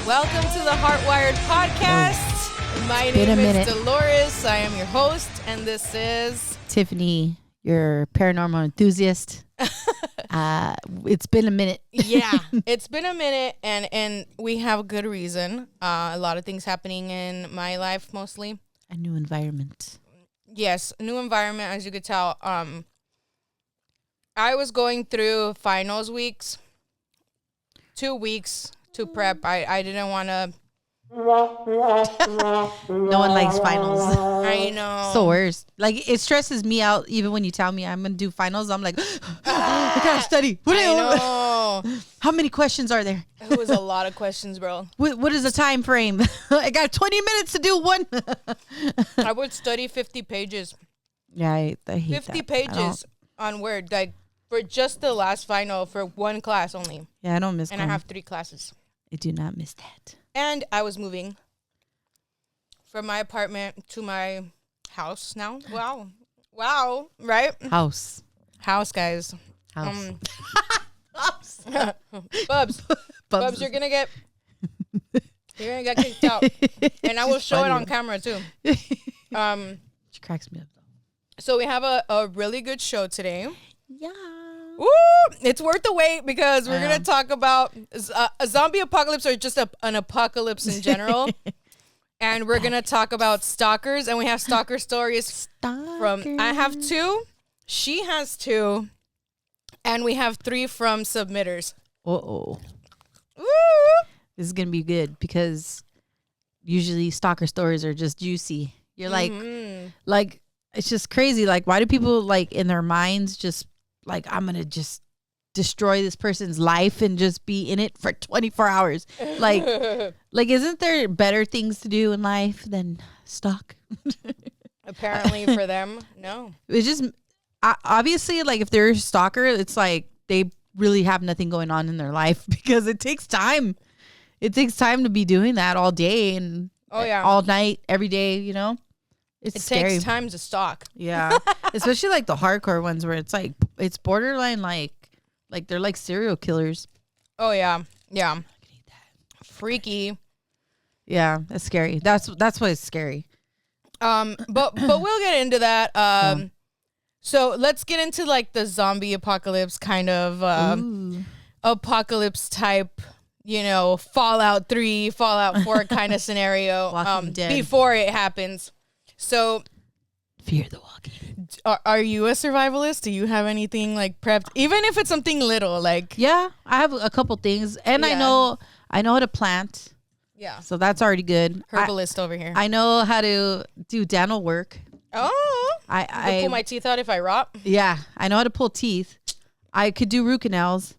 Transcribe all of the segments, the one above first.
Welcome to the HeartWired podcast. My name is Dolores. I am your host, and this is Tiffany, your paranormal enthusiast. It's been a minute. Yeah, it's been a minute, and we have a good reason. A lot of things happening in my life, mostly. A new environment. Yes, new environment, as you could tell. I was going through finals weeks. 2 weeks to prep. I didn't want to. No one likes finals. I know. It's the worst. Like, it stresses me out even when you tell me I'm going to do finals. I'm like, I got to study. I know. How many questions are there? It was a lot of questions, bro. What is the time frame? I got 20 minutes to do one. I would study 50 pages. Yeah, I hate 50 that. pages on Word, like for just the last final for one class only. Yeah, I don't miss. And I have 3 classes. I do not miss that. And I was moving from my apartment to my house now. Wow, right? House, guys. house. Bubs, you're gonna get kicked out, and I will show it on camera too. She cracks me up though. So we have a really good show today. Yeah. Woo! It's worth the wait because we're going to talk about a zombie apocalypse or just an apocalypse in general. And we're going to talk about stalkers. And we have stalker stories from... I have 2. She has 2. And we have 3 from submitters. Uh-oh. Woo! This is going to be good because usually stalker stories are just juicy. You're like, it's just crazy. Like, why do people, like, in their minds just... like, I'm going to just destroy this person's life and just be in it for 24 hours. Like, isn't there better things to do in life than stalk? Apparently for them, no. It's just, obviously, like, if they're a stalker, it's like they really have nothing going on in their life because it takes time. It takes time to be doing that all day and all night, every day, you know? It takes time to stalk. Yeah. Especially like the hardcore ones where it's like, it's borderline like they're like serial killers. Oh, yeah. Yeah. I can eat that. Freaky. Yeah. That's scary. That's why it's scary. But we'll get into that. So let's get into like the zombie apocalypse kind of apocalypse type, you know, Fallout 3, Fallout 4 kind of scenario before it happens. So, Fear the Walking. Are you a survivalist? Do you have anything like prepped, even if it's something little? Like, yeah, I have a couple things, and I know how to plant. Yeah, so that's already good. Herbalist over here. I know how to do dental work. Oh, I pull my teeth out if I rot. Yeah, I know how to pull teeth. I could do root canals.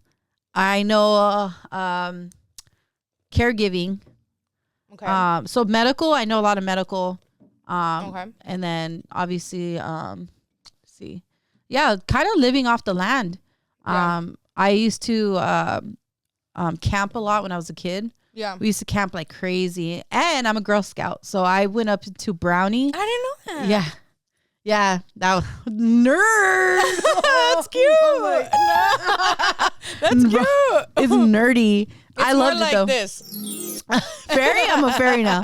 I know caregiving. Okay. So medical, I know a lot of medical. Okay. And then obviously, kind of living off the land. Yeah. I used to camp a lot when I was a kid. Yeah. We used to camp like crazy, and I'm a Girl Scout, so I went up to Brownie. I didn't know that. Yeah. Yeah, that was nerd. That's cute. That's cute. It's nerdy. I love like it though. This. Fairy? I'm a fairy now.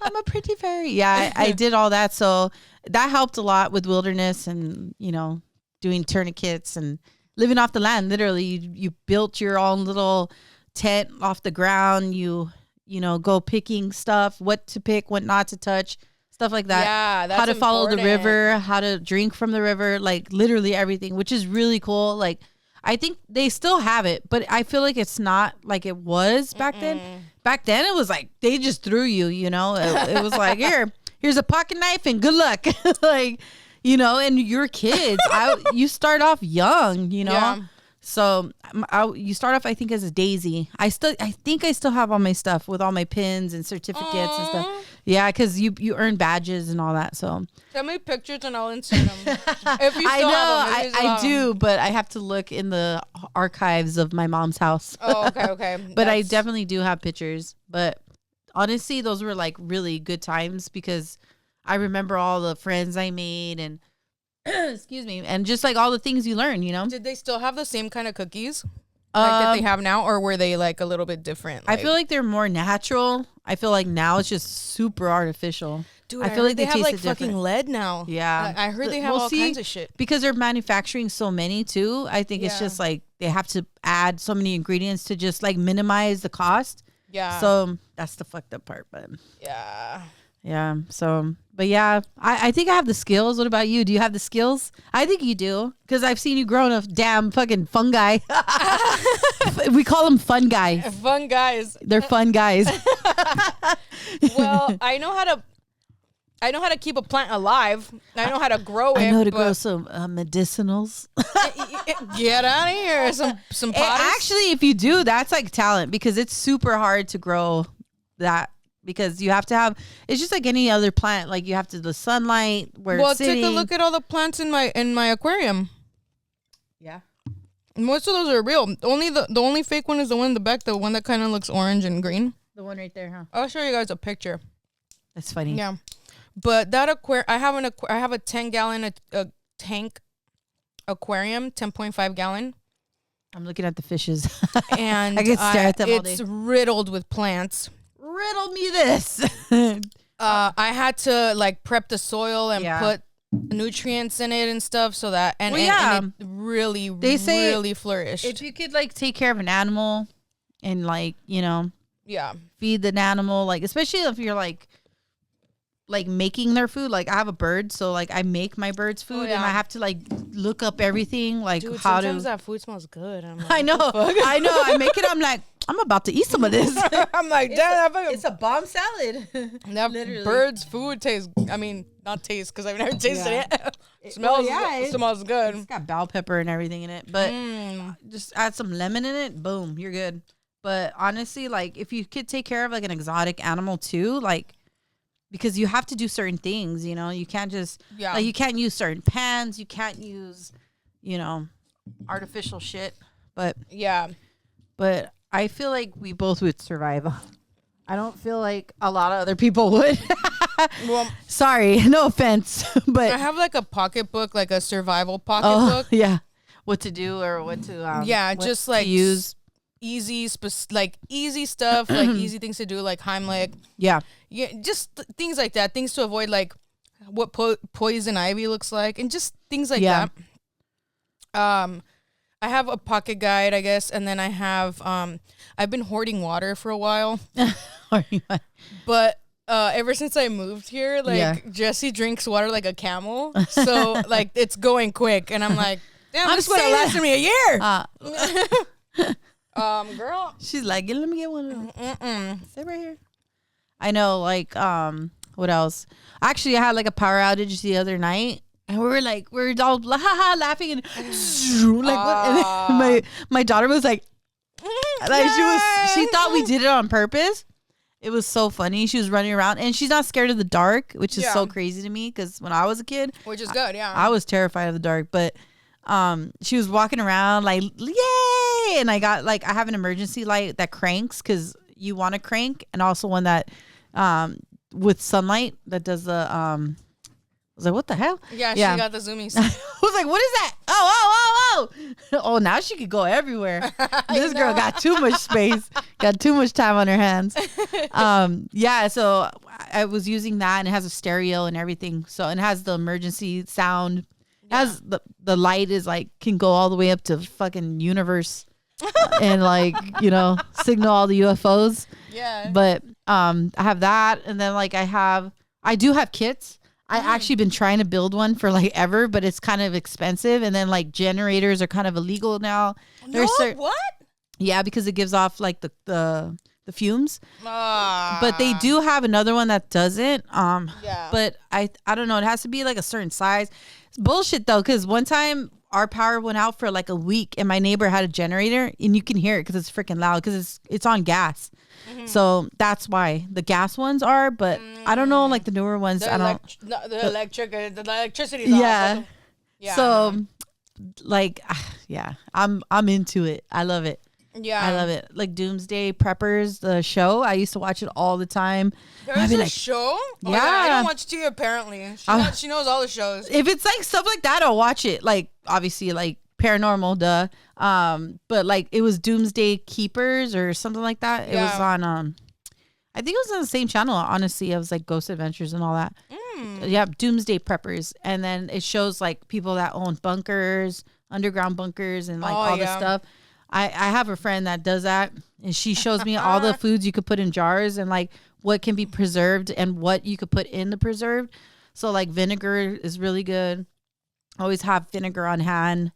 I'm a pretty fairy. Yeah, I did all that. So that helped a lot with wilderness and, you know, doing tourniquets and living off the land. Literally, you built your own little tent off the ground. You know, go picking stuff, what to pick, what not to touch. Stuff like that. Yeah, that's how to important. follow the river, how to drink from the river, like literally everything, which is really cool. Like, I think they still have it, but I feel like it's not like it was back then. Back then, it was like they just threw you, you know. It was like, here's a pocket knife and good luck. Like, you know, and you're kids. You start off young, you know. Yeah. So you start off, I think, as a daisy. I think I still have all my stuff with all my pins and certificates and stuff. Yeah, because you earn badges and all that. So send me pictures and I'll insert them. If you still I know have them, I do, but I have to look in the archives of my mom's house. Oh, okay. But I definitely do have pictures. But honestly, those were like really good times because I remember all the friends I made and excuse me, and just like all the things you learn, you know. Did they still have the same kind of cookies? that they have now, or were they like a little bit different? I feel like they're more natural. I feel like now it's just super artificial. Dude, I feel like they have like different. fucking lead now. Yeah, I heard they have all kinds of shit because they're manufacturing so many too. I think it's just like they have to add so many ingredients to just like minimize the cost. Yeah. So that's the fucked up part, but yeah. So, but yeah, I think I have the skills. What about you? Do you have the skills? I think you do because I've seen you growing a damn fucking fungi. We call them fun guys. Fun guys. They're fun guys. Well, I know how to keep a plant alive. I know how to grow it. I know how to grow some medicinals. Get out of here. Some potties. Actually, if you do, that's like talent because it's super hard to grow that. Because you have to have, it's just like any other plant. Like you have to the sunlight where it's sitting. Take a look at all the plants in my aquarium. Yeah, most of those are real. The only fake one is the one in the back, the one that kind of looks orange and green. The one right there, huh? I'll show you guys a picture. That's funny. Yeah, but that I have a 10-gallon tank aquarium, 10.5 gallon. I'm looking at the fishes, and I can stare at them all day. It's riddled with plants. Riddle me this. I had to like prep the soil and put nutrients in it and stuff so that and it really really flourished. If you could like take care of an animal and like feed the animal, like especially if you're like making their food. Like I have a bird, so like I make my bird's food and I have to like look up everything like Dude, how sometimes that food smells good. I'm like, I know I make it. I'm like I'm about to eat some of this. I'm like, damn, it's a bomb salad. That bird's food tastes, I mean, not taste because I've never tasted it. It smells good. It's got bell pepper and everything in it, but just add some lemon in it. Boom, you're good. But honestly, like if you could take care of like an exotic animal too, like because you have to do certain things, you can't just like you can't use certain pans, you can't use, artificial shit. But I feel like we both would survive. I don't feel like a lot of other people would. Well, sorry, no offense, but I have like a pocketbook, like a survival pocketbook. Yeah, what to do or what to just like use easy stuff, like easy things to do, like Heimlich. Yeah, just things like that, things to avoid, like what poison ivy looks like, and just things like that. I have a pocket guide, I guess, and then I have I've been hoarding water for a while. But ever since I moved here, like Jesse drinks water like a camel. So like it's going quick and I'm like, damn, this would have lasted me a year. Girl. She's like, let me get one of them. Stay right here. I know, like, what else? Actually, I had like a power outage the other night. And we were all laughing and like what? And then my daughter was like she thought we did it on purpose. It was so funny. She was running around and she's not scared of the dark, which is so crazy to me because when I was a kid, which is good, I was terrified of the dark. But she was walking around like yay, and I got like I have an emergency light that cranks because you want to crank, and also one that with sunlight that does the I was like, what the hell? Yeah, she got the zoomies. I was like, what is that? Oh. Oh, now she could go everywhere. This girl got too much space, got too much time on her hands. So I was using that, and it has a stereo and everything. So it has the emergency sound. It has the light is like, can go all the way up to fucking universe and like, signal all the UFOs. Yeah. But I have that. And then like I do have kits. I actually been trying to build one for like ever, but it's kind of expensive. And then like generators are kind of illegal now. What? Yeah, because it gives off like the fumes. But they do have another one that doesn't. But I don't know. It has to be like a certain size. It's bullshit though, because one time our power went out for like a week, and my neighbor had a generator, and you can hear it because it's freaking loud because it's on gas. So that's why the gas ones are, but I don't know, like the newer ones. The electricity. Yeah. So, like, I'm into it. I love it. Yeah, I love it. Like Doomsday Preppers, the show. I used to watch it all the time. There's a show? Yeah. I don't watch TV apparently. She knows all the shows. If it's like stuff like that, I'll watch it. Like obviously, like paranormal, duh. But like it was Doomsday Keepers or something like that. It was on I think it was on the same channel. Honestly, it was like Ghost Adventures and all that. Yeah, Doomsday Preppers, and then it shows like people that own bunkers, underground bunkers, and like all this stuff. I have a friend that does that, and she shows me all the foods you could put in jars and like what can be preserved and what you could put in the preserved. So like vinegar is really good. Always have vinegar on hand.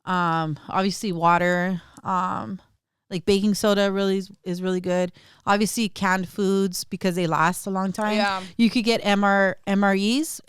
Obviously water. Like baking soda really is really good. Obviously canned foods because they last a long time. Yeah. You could get MREs.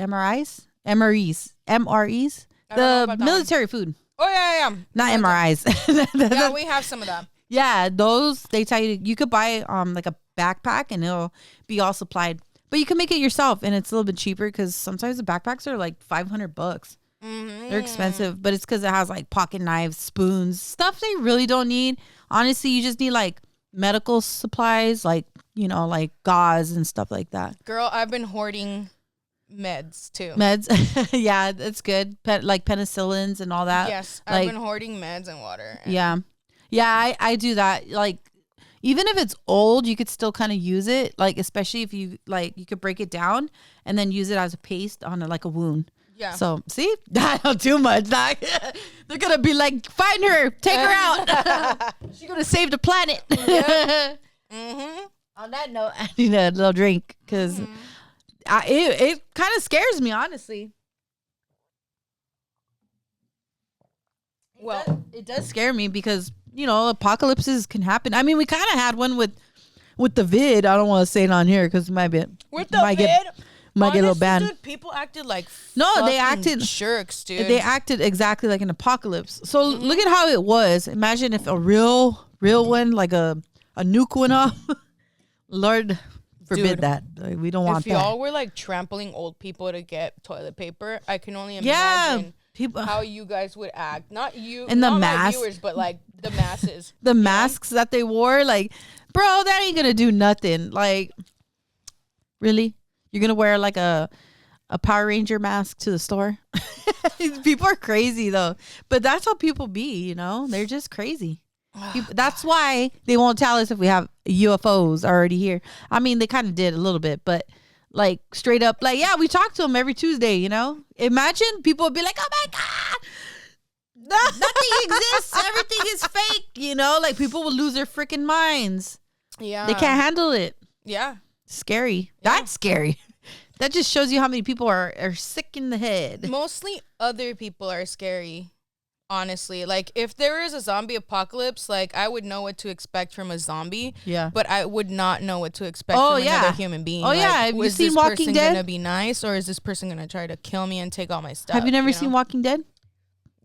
The military food. Oh yeah. Not MRIs. Yeah, we have some of that. Yeah, those they tell you could buy like a backpack and it'll be all supplied. But you can make it yourself and it's a little bit cheaper because sometimes the backpacks are like $500. They're expensive, but it's because it has like pocket knives, spoons, stuff they really don't need. Honestly, you just need like medical supplies, like, you know, like gauze and stuff like that. Girl, I've been hoarding meds too. Meds. Yeah, that's good. Like penicillins and all that. Yes, like, I've been hoarding meds and water. Yeah. I do that. Like, even if it's old, you could still kind of use it. Like, especially if you like, you could break it down and then use it as a paste on like a wound. Yeah. So see, not too much. Like, they're gonna be like, find her, take her out. She's gonna save the planet. Yep. On that note, I need a little drink because it kind of scares me, honestly. Well, it does scare me because, you know, apocalypses can happen. I mean, we kind of had one with the vid. I don't want to say it on here because it might be with the vid. Might get a little banned. Dude, people acted like they acted jerks, dude. They acted exactly like an apocalypse. So look at how it was. Imagine if a real one, like a nuke went off. Lord forbid that. Like, we don't want that. If y'all were like trampling old people to get toilet paper, I can only imagine how you guys would act. Not you, and not my viewers, but like the masses. The masks that they wore, like, bro, that ain't gonna do nothing. Like, really? You're going to wear like a Power Ranger mask to the store? People are crazy though. But that's how people be, you know? They're just crazy. That's why they won't tell us if we have UFOs already here. I mean, they kind of did a little bit, but like straight up, like, yeah, we talk to them every Tuesday, you know? Imagine people would be like, oh my God, nothing exists. Everything is fake, you know? Like people would lose their freaking minds. Yeah. They can't handle it. Yeah. Scary. Yeah. That's scary. That just shows you how many people are sick in the head. Mostly other people are scary, honestly. Like, if there is a zombie apocalypse, like, I would know what to expect from a zombie. Yeah. But I would not know what to expect from another human being. Oh, like, yeah. Have you seen Walking Dead? Is this person going to be nice, or is this person going to try to kill me and take all my stuff? Have you never seen Walking Dead?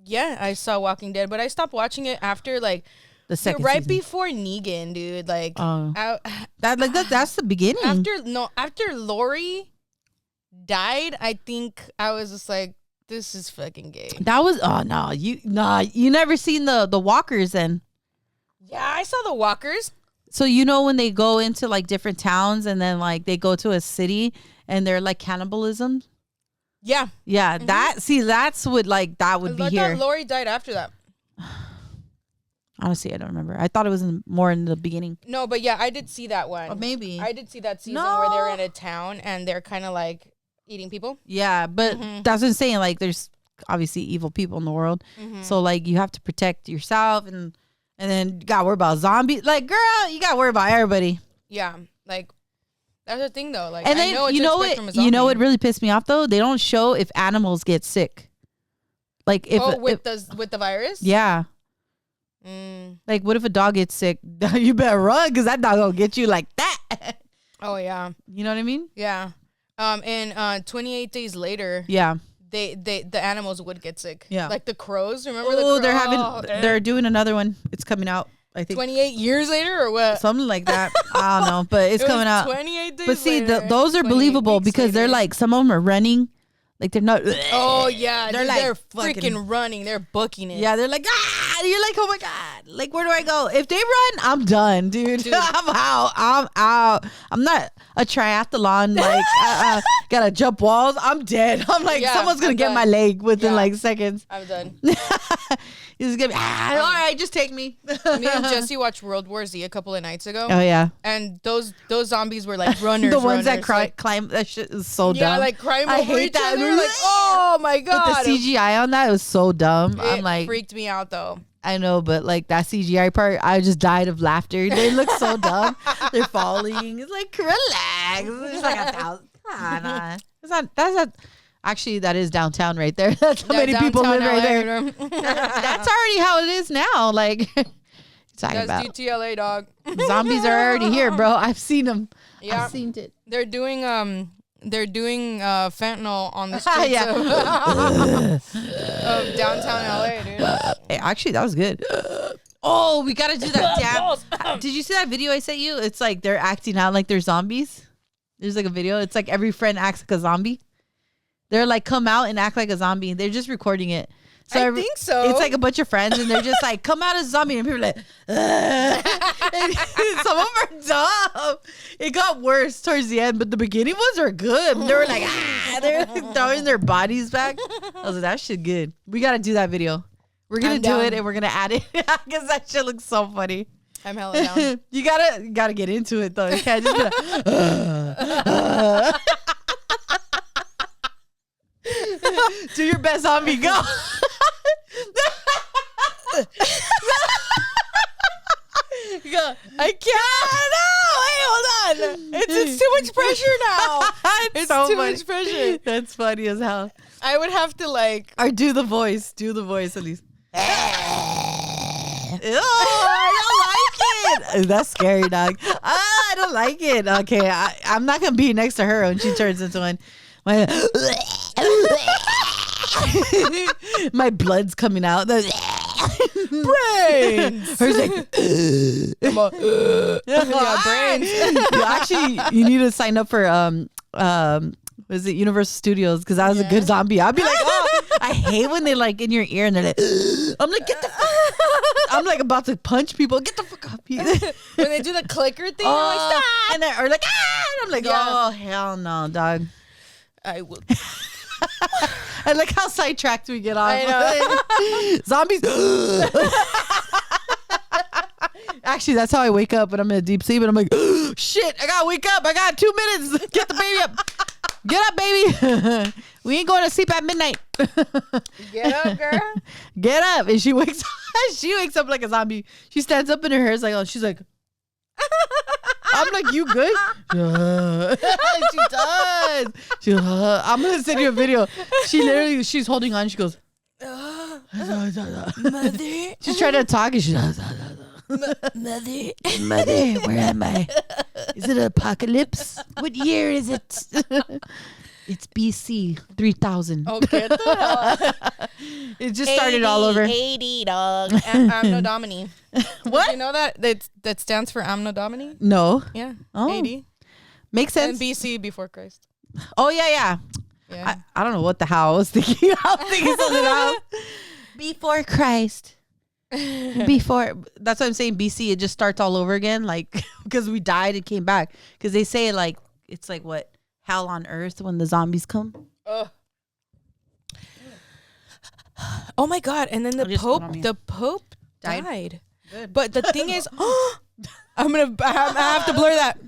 Yeah, I saw Walking Dead, but I stopped watching it after, like, the second season. Before Negan, dude. Like, that's the beginning. After Lori died, I think I was just like, this is fucking gay. That was you never seen the Walkers then? Yeah, I saw the Walkers. So you know when they go into like different towns and then like they go to a city and they're like cannibalism? Yeah. Yeah, that's what like that would be here. I thought Lori died after that. Honestly, I don't remember. I thought it was more in the beginning. No, but yeah, I did see that one. Or maybe. I did see that season where they're in a town and they're kind of like eating people. Yeah, but that's what I'm saying. Like, there's obviously evil people in the world. So, like, you have to protect yourself and then you got to worry about zombies. Like, girl, you got to worry about everybody. Yeah, like, that's the thing, though. Like, and then, I know what you know what? From a zombie. You know what really pissed me off, though? They don't show if animals get sick. Like, if... with the virus? Yeah. Like, what if a dog gets sick? You better run because that dog gonna get you like that. Oh yeah, you know what I mean? Yeah. And 28 days later, the animals would get sick. Yeah, like the crows. Remember the crows? They're doing another one. It's coming out. I think 28 years later or what? Something like that. I don't know, but it's coming out. 28 days. But see, later, those are believable because they're like some of them are running. Like they're not. Oh yeah, they're dude, like they're fucking freaking running. They're booking it. Yeah, they're like, and you're like, oh my God, like where do I go? If they run, I'm done, dude. I'm out. I'm not a triathlon, like gotta jump walls. I'm dead. I'm like, someone's gonna get my leg within like seconds. I'm done. He's gonna be, all right, just take me. Me and Jesse watched World War Z a couple of nights ago. Oh yeah, and those zombies were like runners. The ones that like, climb, that shit is so dumb. Yeah, like climb over hate each that. other. Like, oh my God. But the CGI on that was so dumb. I'm like, freaked me out though. I know, but like that CGI part, I just died of laughter. They look so dumb. They're falling. It's like, relax. It's like 1,000. It's not. That's not. Actually, that is downtown right there. That's how many people live right there. That's already how it is now. Like, talking about DTLA, dog. Zombies are already here, bro. I've seen them. Yeah, I've seen it. They're doing fentanyl on the streets of downtown LA, dude. Hey, actually, that was good. Oh, we gotta do that. Damn. Did you see that video I sent you? It's like they're acting out like they're zombies. There's like a video. It's like every friend acts like a zombie. They're like, come out and act like a zombie. They're just recording it. So I think so. It's like a bunch of friends, and they're just like, come out as a zombie. And people are like, and some of them are dumb. It got worse towards the end, but the beginning ones are good. They were like, they're throwing their bodies back. I was like, that shit good. We got to do that video. We're going to do it, and we're going to add it because that shit looks so funny. I'm hella down. You gotta get into it, though. You can't just be like, do your best zombie, go. Go. I can't. No, wait, hold on. It's too much pressure now. It's so too funny. much pressure. That's funny as hell. I would have to like, or do the voice. Do the voice at least. I don't like it. That's scary, dog. I don't like it. Okay, I'm not gonna be next to her when she turns into one. My blood's coming out. Brains. Her's like, yeah, brains. Actually, you need to sign up for was it Universal Studios? Because I was a good zombie. I'd be like, oh, I hate when they like in your ear and they're like, I'm like, get the fuck. I'm like about to punch people. Get the fuck up here. When they do the clicker thing, you're like, stop. And they're or like, and I'm like, oh hell no, dog. I will. I like how sidetracked we get on. I know. Zombies. Actually, that's how I wake up when I'm in a deep sleep, and I'm like, oh, shit, I gotta wake up. I got 2 minutes. Get the baby up. Get up, baby. We ain't going to sleep at midnight. Get up, girl. Get up. And she wakes up. She wakes up like a zombie. She stands up in her hair. Is like, oh, she's like, I'm like, you good? She does. She goes, I'm gonna send you a video. She's holding on. She goes, Mother. She's trying to talk, and she's Mother, where am I? Is it an apocalypse? What year is it? It's BC 3000. Okay, what the hell? It just started all over. 80, dog. Amno Domini. What? Did you know that? That stands for Amno Domini? No. Yeah. Oh. 80. Makes sense. And BC, before Christ. Oh, yeah. Yeah. I don't know what the hell I was thinking. I was thinking something else. Before Christ. Before. That's what I'm saying. BC, it just starts all over again. Like, because we died and came back. Because they say, like, it's like what? Hell on earth when the zombies come. Oh my God! And then the Pope died. Good. But the thing is, I have to blur that.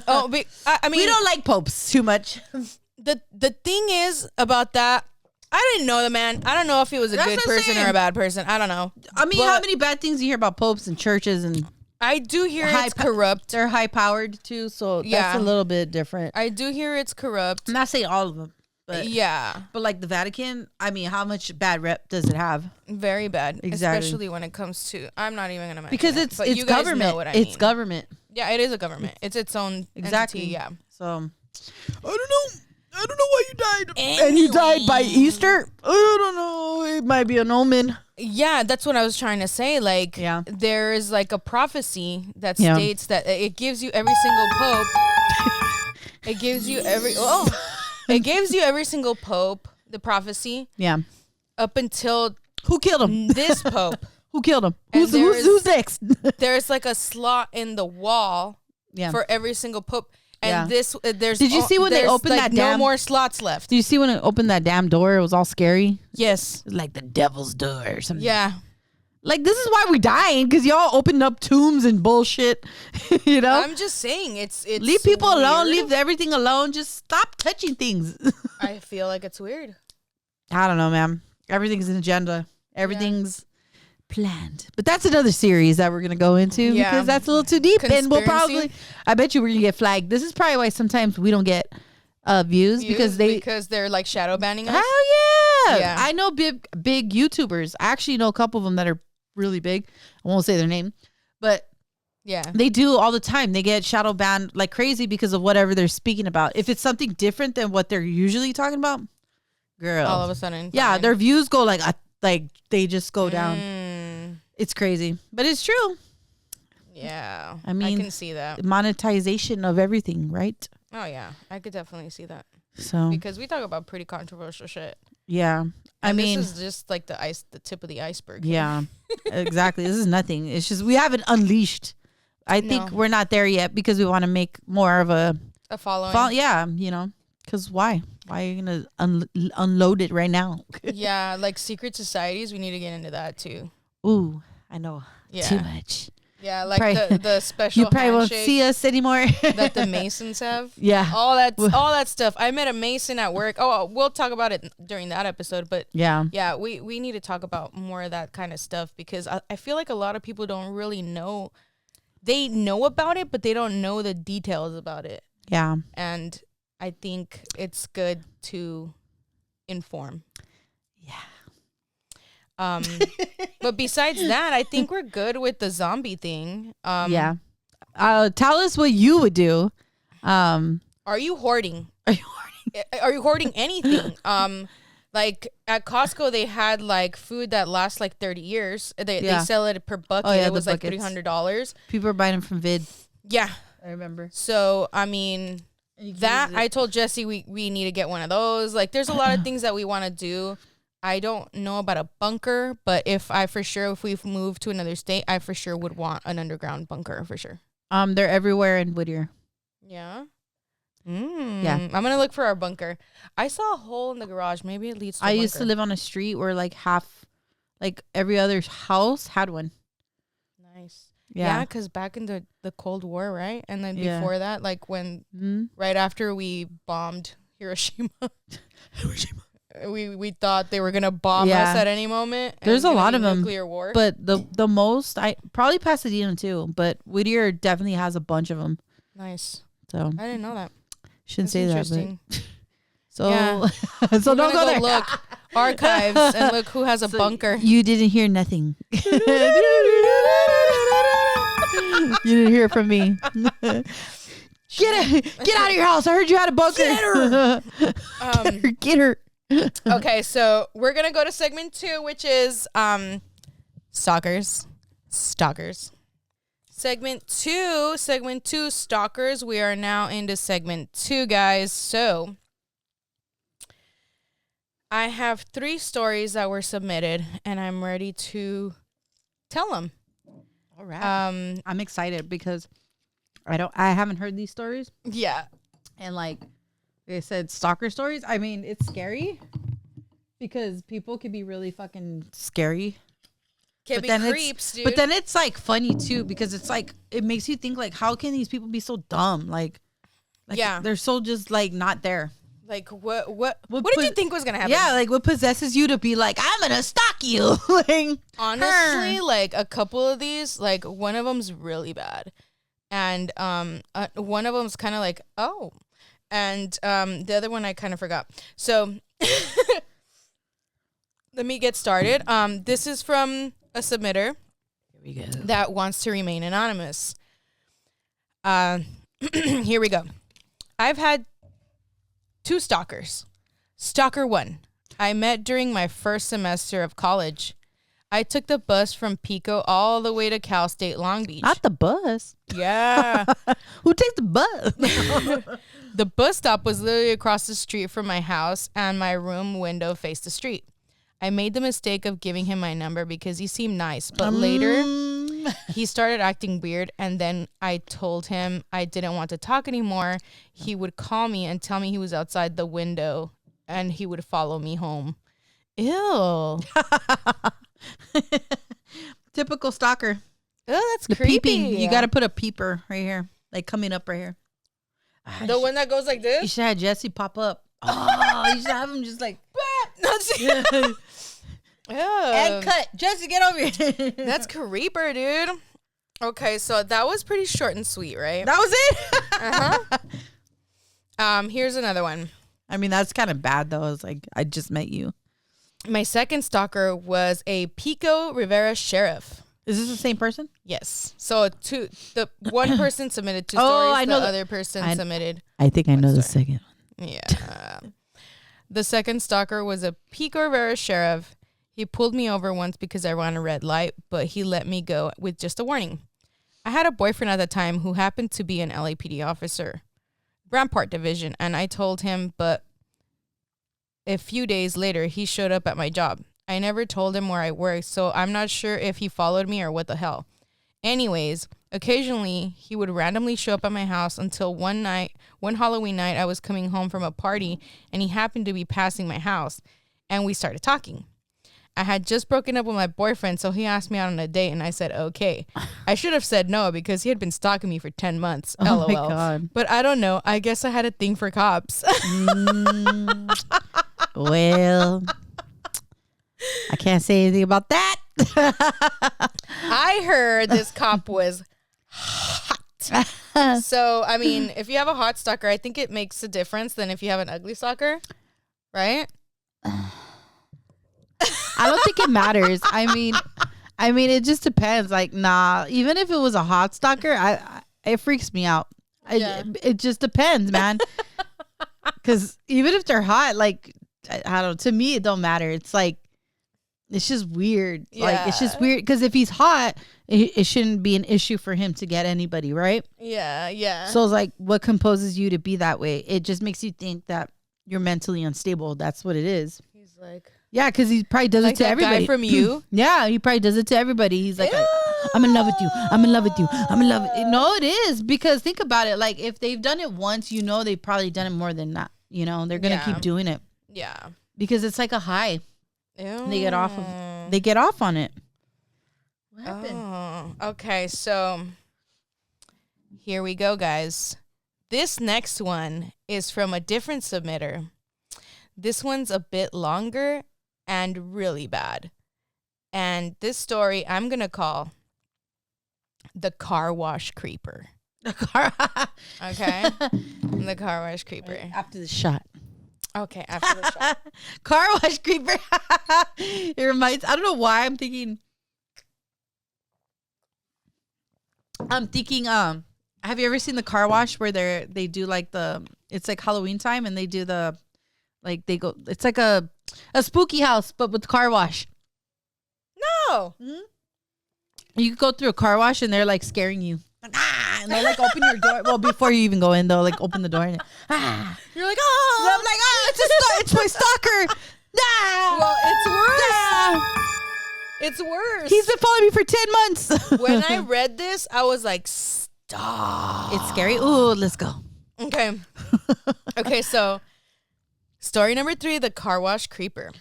Oh, but, I mean, we don't like popes too much. The thing is about that. I didn't know the man. I don't know if he was a good person or a bad person. I don't know. I mean, how many bad things you hear about popes and churches and? I do hear it's corrupt. They're high powered too, so that's a little bit different. I do hear it's corrupt. I'm not saying all of them, but but like the Vatican, I mean, how much bad rep does it have? Very bad, exactly. Especially when it comes to. I'm not even gonna mention because that, it's you guys government. Know what I mean. It's government. Yeah, it is a government. It's its own entity. Yeah. So I don't know why you died. Anyway. And you died by Easter? I don't know. It might be an omen. Yeah, that's what I was trying to say. Like, there is like a prophecy that states that it gives you every single pope. It gives you every single pope the prophecy. Yeah. Up until who killed him? This pope. Who killed him? Who's next? There's like a slot in the wall for every single pope. And there's. Did you see when they opened that no more slots left? Did you see when it opened that damn door? It was all scary. Yes. It was like the devil's door or something. Yeah. Like, this is why we're dying, because y'all opened up tombs and bullshit. You know? I'm just saying, it's leave people weird. alone. Leave everything alone. Just stop touching things. I feel like it's weird. I don't know, man. Everything's an agenda. Everything's planned. But that's another series that we're going to go into because that's a little too deep. Conspiracy. And we'll probably, I bet you we're going to get flagged. This is probably why sometimes we don't get views because they're like shadow banning us. Hell yeah. I know big YouTubers. I actually know a couple of them that are really big. I won't say their name, but they do all the time. They get shadow banned like crazy because of whatever they're speaking about. If it's something different than what they're usually talking about, girl, all of a sudden, their views go like they just go down. It's crazy, but it's true. Yeah, I mean, I can see that monetization of everything, right? Oh yeah, I could definitely see that. So because we talk about pretty controversial shit. Yeah. I mean, this is just like the tip of the iceberg. Yeah, exactly. This is nothing. It's just we haven't unleashed. I think we're not there yet because we want to make more of a following. Yeah, you know, because why? Why are you going to unload it right now? Yeah, like secret societies. We need to get into that too. Ooh, I know. Yeah. Too much. Yeah, like the special. You probably won't see us anymore. That the Masons have. Yeah, all that stuff. I met a Mason at work. Oh, we'll talk about it during that episode. But yeah, we need to talk about more of that kind of stuff because I feel like a lot of people don't really know. They know about it, but they don't know the details about it. Yeah, and I think it's good to inform. Yeah. But besides that, I think we're good with the zombie thing. Yeah. Tell us what you would do. Are you hoarding? Are you hoarding anything? Like at Costco, they had like food that lasts like 30 years. They sell it per bucket. It was like $300. People are buying them from Vid. Yeah. I remember. So, I mean, I told Jesse we need to get one of those. Like, there's a lot of things that we want to do. I don't know about a bunker, but if we've moved to another state, I for sure would want an underground bunker for sure. They're everywhere in Whittier. Yeah. Yeah. I'm going to look for our bunker. I saw a hole in the garage. Maybe it leads to a bunker. I used to live on a street where like every other house had one. Nice. Yeah, because back in the Cold War, right? And then before that, like when right after we bombed Hiroshima. We thought they were gonna bomb us at any moment. There's a lot of them. Nuclear war. But the most probably Pasadena too. But Whittier definitely has a bunch of them. Nice. So I didn't know that. Shouldn't say that. But so so don't go there. Look archives and look who has a bunker. You didn't hear nothing. You didn't hear from me. Get out of your house! I heard you had a bunker. Get her. Okay, so we're gonna go to segment 2, which is stalkers. Segment 2, stalkers. We are now into segment 2, guys. So I have 3 stories that were submitted, and I'm ready to tell them. All right. I'm excited because I haven't heard these stories. Yeah, and like they said, stalker stories. I mean, it's scary because people can be really fucking scary. Can be creeps, dude. But then it's like funny too because it's like it makes you think like, how can these people be so dumb? Like they're so just like not there. Like what did you think was gonna happen? Yeah, like what possesses you to be like, I'm gonna stalk you? Like, honestly, like a couple of these, like one of them's really bad, and one of them's kind of like and the other one I kind of forgot. So let me get started. This is from a submitter. Here we go. That wants to remain anonymous. Here we go. I've had 2 stalkers. Stalker 1. I met during my first semester of college. I took the bus from Pico all the way to Cal State Long Beach. Not the bus. Yeah. Who takes the bus? The bus stop was literally across the street from my house, and my room window faced the street. I made the mistake of giving him my number because he seemed nice, but later he started acting weird, and then I told him I didn't want to talk anymore. He would call me and tell me he was outside the window, and he would follow me home. Ew. Typical stalker. Oh, that's The creepy. peeping. You got to put a peeper right here, like coming up right here. The one that goes like You this? should have Jesse pop up. Oh, you should have him just like. And cut. Jesse, get over here. That's creeper, dude. Okay, so that was pretty short and sweet, right? That was it. Here's another one. I mean, that's kind of bad though. It's like I just met you. My second stalker was a Pico Rivera sheriff. Is this the same person? Yes. So the one person submitted 2 stories. I know the other person submitted. I think I know the story. second one. Yeah. The second stalker was a Pico Rivera sheriff. He pulled me over once because I ran a red light, but he let me go with just a warning. I had a boyfriend at the time who happened to be an LAPD officer, Rampart Division, and I told him, but a few days later, he showed up at my job. I never told him where I worked, so I'm not sure if he followed me or what the hell. Anyways, occasionally, he would randomly show up at my house until one Halloween night, I was coming home from a party, and he happened to be passing my house, and we started talking. I had just broken up with my boyfriend, so he asked me out on a date, and I said, okay. I should have said no because he had been stalking me for 10 months. Oh LOL. my God. But I don't know. I guess I had a thing for cops. Well, I can't say anything about that. I heard this cop was hot. So, I mean, if you have a hot stalker, I think it makes a difference than if you have an ugly stalker, right? I don't think it matters. I mean, it just depends. Like, nah, even if it was a hot stalker, it freaks me out. It just depends, man. Because even if they're hot, like, I don't know, to me, it don't matter. It's like, it's just weird. Yeah. Like, it's just weird. Because if he's hot, it shouldn't be an issue for him to get anybody, right? Yeah, yeah. So it's like, what composes you to be that way? It just makes you think that you're mentally unstable. That's what it is. He's like... Yeah, because he probably does it to everybody. Guy from You? Yeah, he probably does it to everybody. He's like, I'm in love with you. I'm in love with you. I'm in love with you. No, it is. Because think about it. Like, if they've done it once, you know, they've probably done it more than that. You know, they're going to keep doing it. Yeah. Because it's like a high. Ew. They get off on it. What happened? Oh, okay, so here we go, guys. This next one is from a different submitter. This one's a bit longer and really bad. And this story I'm going to call the car wash creeper. Okay? The car wash creeper. After the shot. Okay, after the shot. Car wash creeper. It reminds, I don't know why I'm thinking, have you ever seen the car wash where they do like it's like Halloween time and they do it's like a spooky house, but with car wash. No. Mm-hmm. You could go through a car wash and they're like scaring you. And they'll like open your door. Well, before you even go in, they'll like open the door and you're like, oh. And I'm like, it's my stalker. Well, it's worse. It's worse. He's been following me for 10 months. When I read this, I was like, stop. It's scary. Ooh, let's go. Okay. Okay, so story number 3, the car wash creeper.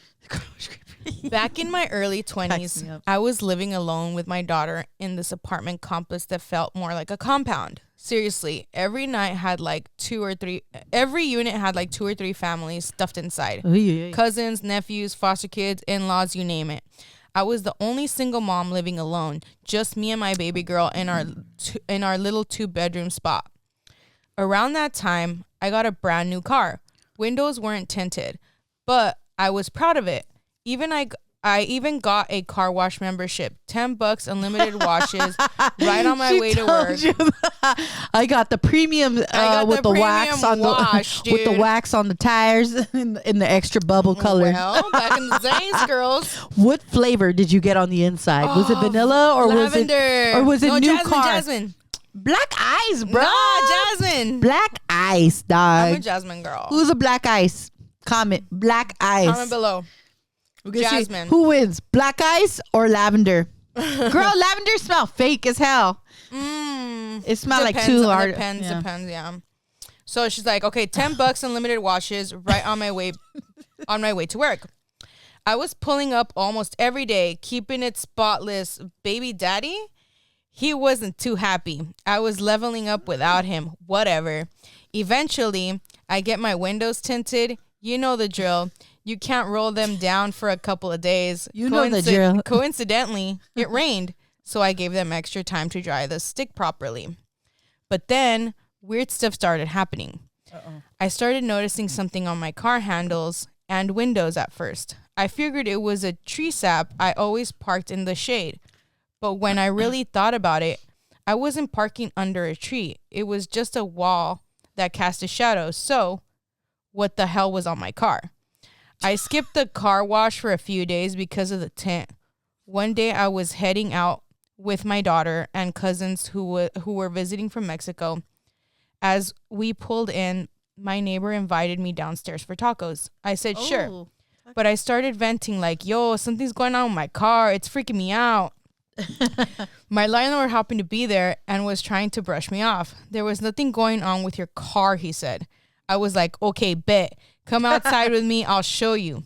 Back in my early 20s, I was living alone with my daughter in this apartment complex that felt more like a compound. Seriously, every unit had like 2 or 3 families stuffed inside. Cousins, nephews, foster kids, in-laws, you name it. I was the only single mom living alone, just me and my baby girl in our little 2-bedroom spot. Around that time, I got a brand new car. Windows weren't tinted, but I was proud of it. Even I even got a car wash membership, $10, unlimited washes, right on my way to work. I got the premium with the wax on with the wax on the tires in the extra bubble color. Well, back in the days, girls. What flavor did you get on the inside? Was it vanilla or lavender. was it new car? Jasmine. Black ice, bro. Nah, Jasmine. Black ice, dog. I'm a Jasmine girl. Who's a black ice? Comment black ice. Comment below. Jasmine. Who wins, black ice or lavender? Girl, lavender smell fake as hell. It smells like too hard. Depends, yeah. So she's like, okay, $10, unlimited washes, right on my way to work. I was pulling up almost every day, keeping it spotless. Baby daddy, he wasn't too happy. I was leveling up without him. Whatever. Eventually, I get my windows tinted. You know the drill. You can't roll them down for a couple of days. You know the drill. Coincidentally, it rained, so I gave them extra time to dry the stick properly. But then, weird stuff started happening. I started noticing something on my car handles and windows at first. I figured it was a tree sap I always parked in the shade. But when I really thought about it, I wasn't parking under a tree. It was just a wall that cast a shadow. So, what the hell was on my car? I skipped the car wash for a few days because of the tint. One day I was heading out with my daughter and cousins who were visiting from Mexico. As we pulled in, my neighbor invited me downstairs for tacos. I said, sure. But I started venting like, yo, something's going on with my car. It's freaking me out. My landlord happened to be there and was trying to brush me off. There was nothing going on with your car, he said. I was like, okay, bet. Come outside with me. I'll show you.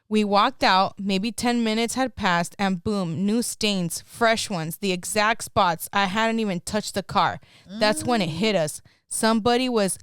We walked out. Maybe 10 minutes had passed and boom, new stains, fresh ones, the exact spots. I hadn't even touched the car. That's when it hit us. Somebody was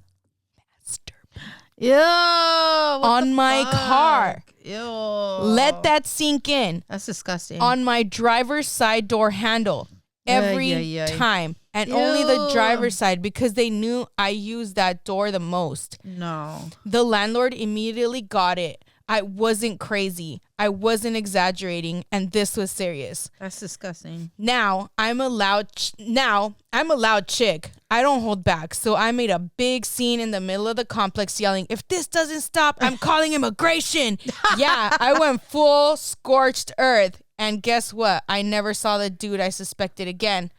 masturbating on my car. Ew. Let that sink in. That's disgusting. On my driver's side door handle every time. And only the driver's side because they knew I used that door the most. No. The landlord immediately got it. I wasn't crazy. I wasn't exaggerating. And this was serious. That's disgusting. Now I'm a loud chick. I don't hold back. So I made a big scene in the middle of the complex yelling, if this doesn't stop, I'm calling immigration. Yeah, I went full scorched earth. And guess what? I never saw the dude I suspected again.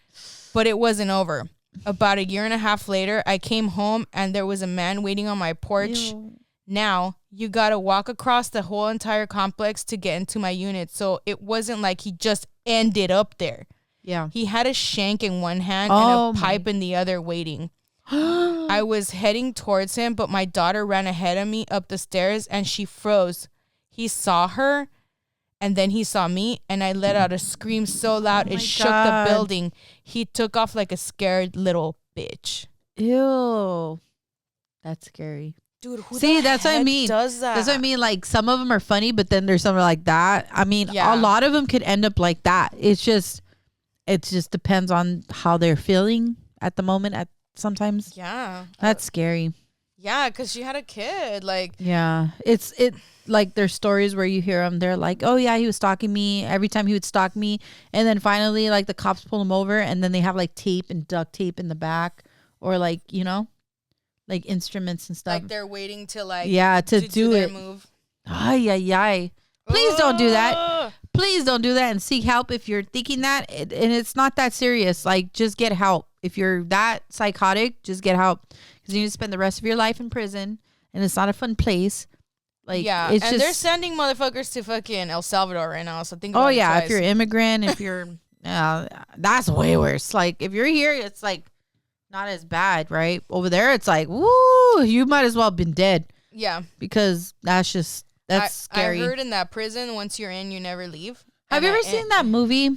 But it wasn't over. About a year and a half later, I came home and there was a man waiting on my porch. Ew. Now, you gotta walk across the whole entire complex to get into my unit. So it wasn't like he just ended up there. Yeah. He had a shank in one hand and a pipe in the other waiting. I was heading towards him, but my daughter ran ahead of me up the stairs and she froze. He saw her. And then he saw me, and I let out a scream so loud it shook the building. He took off like a scared little bitch. Ew. That's scary. Dude, who that's what I mean. Does that? That's what I mean. Like, some of them are funny, but then there's some like that. I mean, a lot of them could end up like that. It just depends on how they're feeling at the moment sometimes. Yeah. That's scary. Yeah, because she had a kid. Like, yeah. It's like there's stories where you hear them. They're like, oh, yeah, he was stalking me. Every time he would stalk me. And then finally, like, the cops pull him over. And then they have, like, tape and duct tape in the back. Or, like, you know, like instruments and stuff. Like they're waiting to, like, to do their it. Move. Ay. Please don't do that. Please don't do that and seek help if you're thinking that. And it's not that serious. Like, just get help. If you're that psychotic, just get help. Because you need to spend the rest of your life in prison. And it's not a fun place. Like, yeah, it's and they're sending motherfuckers to fucking El Salvador right now. So think about it. Oh, yeah, if you're an immigrant, if you're... that's way worse. Like, if you're here, it's, like, not as bad, right? Over there, it's like, woo, you might as well have been dead. Yeah. Because that's scary. I heard in that prison, once you're in, you never leave. Have you ever seen that movie?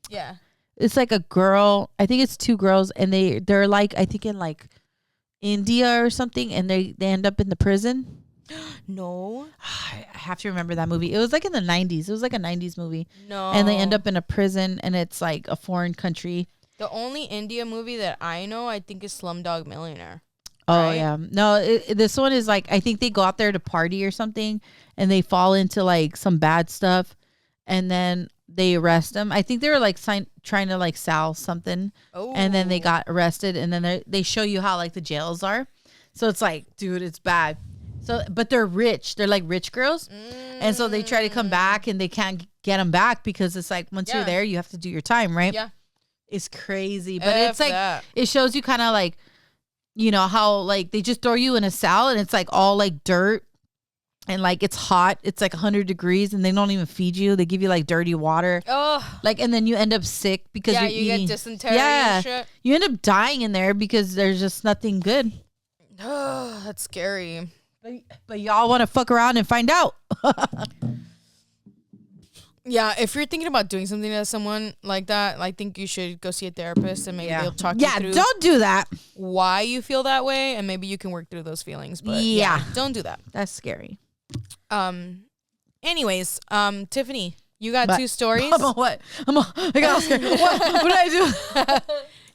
Yeah. It's like a girl. I think it's two girls, and they're like, I think in like India or something, and they end up in the prison. No. I have to remember that movie. It was like in the 90s. It was like a 90s movie. No. And they end up in a prison, and it's like a foreign country. The only India movie that I know, I think, is Slumdog Millionaire. Oh, right? Yeah. No, this one is like, I think they go out there to party or something, and they fall into like some bad stuff. and then they arrest them. I think they were like trying to like sell something, and then they got arrested, and then they show you how like the jails are. So it's like, dude, it's bad. So, but they're rich. They're like rich girls, and so they try to come back, and they can't get them back because it's like once you're there, you have to do your time, right? Yeah, it's crazy, but it's like it shows you kind of like, you know how like they just throw you in a cell, and it's like all like dirt. And like it's hot, it's like 100 degrees, and they don't even feed you. They give you like dirty water. Oh, like, and then you end up sick because you're eating. Get dysentery. And shit. You end up dying in there because there's just nothing good. Oh, that's scary. But y'all want to fuck around and find out. Yeah, if you're thinking about doing something to someone like that, I think you should go see a therapist, and maybe they'll talk you through. Yeah, don't do that. Why you feel that way, and maybe you can work through those feelings. But don't do that. That's scary. Anyways, Tiffany, you got 2 stories. What? I got all scared. What did I do?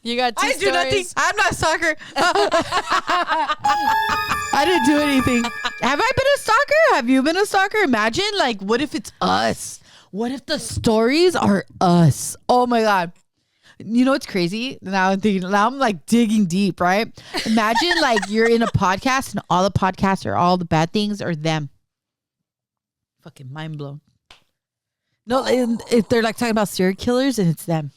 You got 2 stories. I do nothing. I'm not a stalker. I didn't do anything. Have I been a stalker? Have you been a stalker? Imagine, like, what if it's us? What if the stories are us? Oh my God. You know what's crazy? Now I'm like digging deep, right? Imagine like you're in a podcast and all the podcasts or all the bad things are them. Fucking mind blown. No, if they're like talking about serial killers and it's them.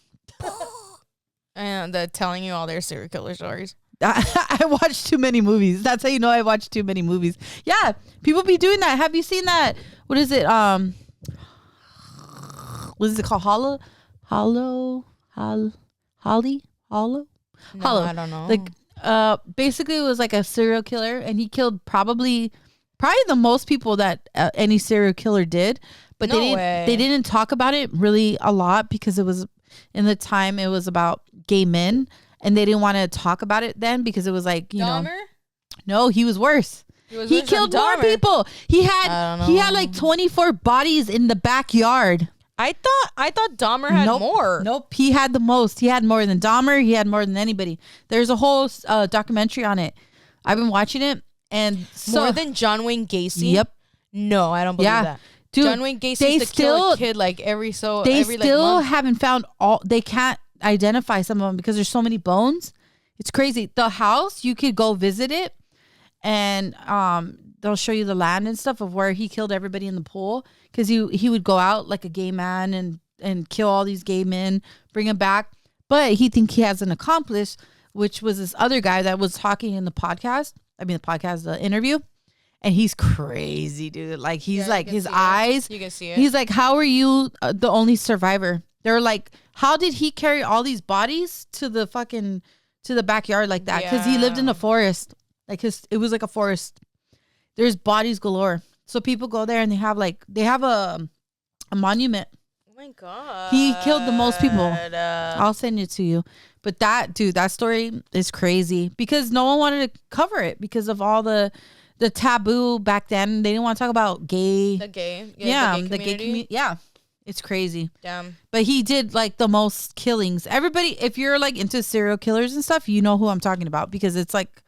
And they're telling you all their serial killer stories. I watch too many movies. That's how you know I watch too many movies. Yeah, people be doing that. Have you seen that? What is it? What is it called? Hollow? No, I don't know. Like, basically it was like a serial killer, and he killed probably the most people that any serial killer did. But they didn't talk about it really a lot because it was in the time it was about gay men, and they didn't want to talk about it then because it was like, you Dahmer? know, no, he was worse. He killed more people. He had like 24 bodies in the backyard. I thought Dahmer had more. Nope, he had the most. He had more than Dahmer. He had more than anybody. There's a whole documentary on it. I've been watching it, and more than John Wayne Gacy. Yep. No, I don't believe that. Dude, John Wayne Gacy used to kill a kid like every month. Haven't found all. They can't identify some of them because there's so many bones. It's crazy. The house, you could go visit it, and they'll show you the land and stuff of where he killed everybody in the pool, because he would go out like a gay man and kill all these gay men, bring them back. But he think he has an accomplice, which was this other guy that was talking in the podcast. The interview. And he's crazy, dude. Like, he's like, his eyes. You can see it. He's like, how are you the only survivor? They're like, how did he carry all these bodies to the backyard like that? Because he lived in a forest. Like, it was like a forest. There's bodies galore. So people go there and they have a monument. Oh my God. He killed the most people. I'll send it to you. But that story is crazy because no one wanted to cover it because of all the taboo back then. They didn't want to talk about gay. The gay community. Yeah. It's crazy. Damn. But he did like the most killings. Everybody, if you're like into serial killers and stuff, you know who I'm talking about because it's like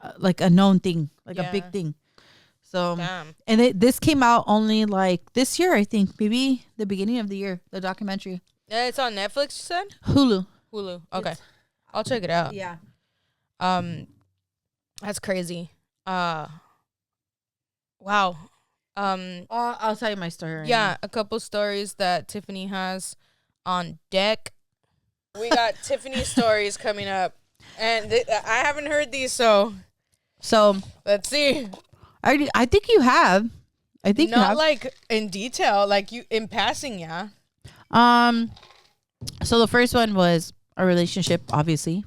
a known thing, like a big thing. So, damn. And this came out only like this year, I think, maybe the beginning of the year, the documentary. Yeah, it's on Netflix, you said? Hulu. Okay. I'll check it out. Yeah. That's crazy. Wow. I'll tell you my story right yeah, now. a couple stories that Tiffany has on deck. We got Tiffany's stories coming up, and I haven't heard these, so let's see. I think you have. I think not you have. Like in detail, like you in passing, yeah. So the first one was a relationship, obviously.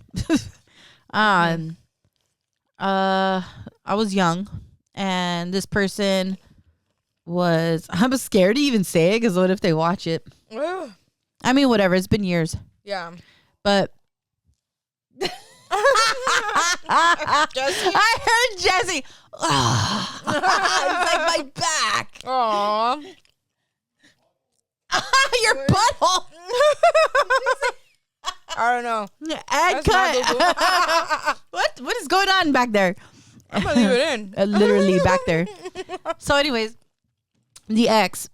I was young, and this person I'm scared to even say it because what if they watch it? I mean, whatever. It's been years. Yeah. But Jesse? I heard Jesse. Oh, it's like my back. Aww. Your butthole. I don't know. And cut. What is going on back there? I'm gonna leave it in. Literally back there. So anyways, the ex,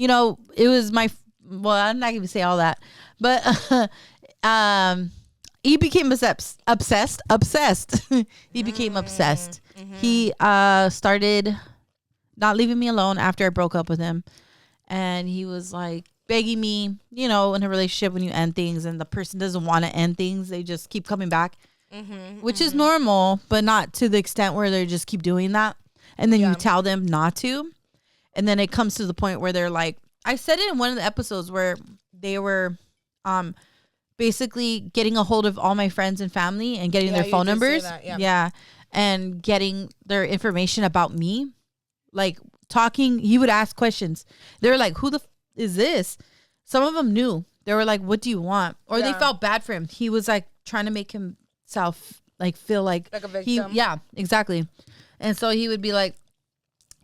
it was well, I'm not going to say all that, but he became obsessed. He became obsessed. Mm-hmm. He started not leaving me alone after I broke up with him. And he was like begging me, in a relationship when you end things and the person doesn't want to end things, they just keep coming back, which is normal, but not to the extent where they just keep doing that. And then you tell them not to. And then it comes to the point where they're like, I said it in one of the episodes where they were basically getting a hold of all my friends and family and getting their phone numbers. And getting their information about me. Like talking, he would ask questions. They were like, who the is this? Some of them knew. They were like, what do you want? Or they felt bad for him. He was like trying to make himself like feel like a victim. Exactly. And so he would be like,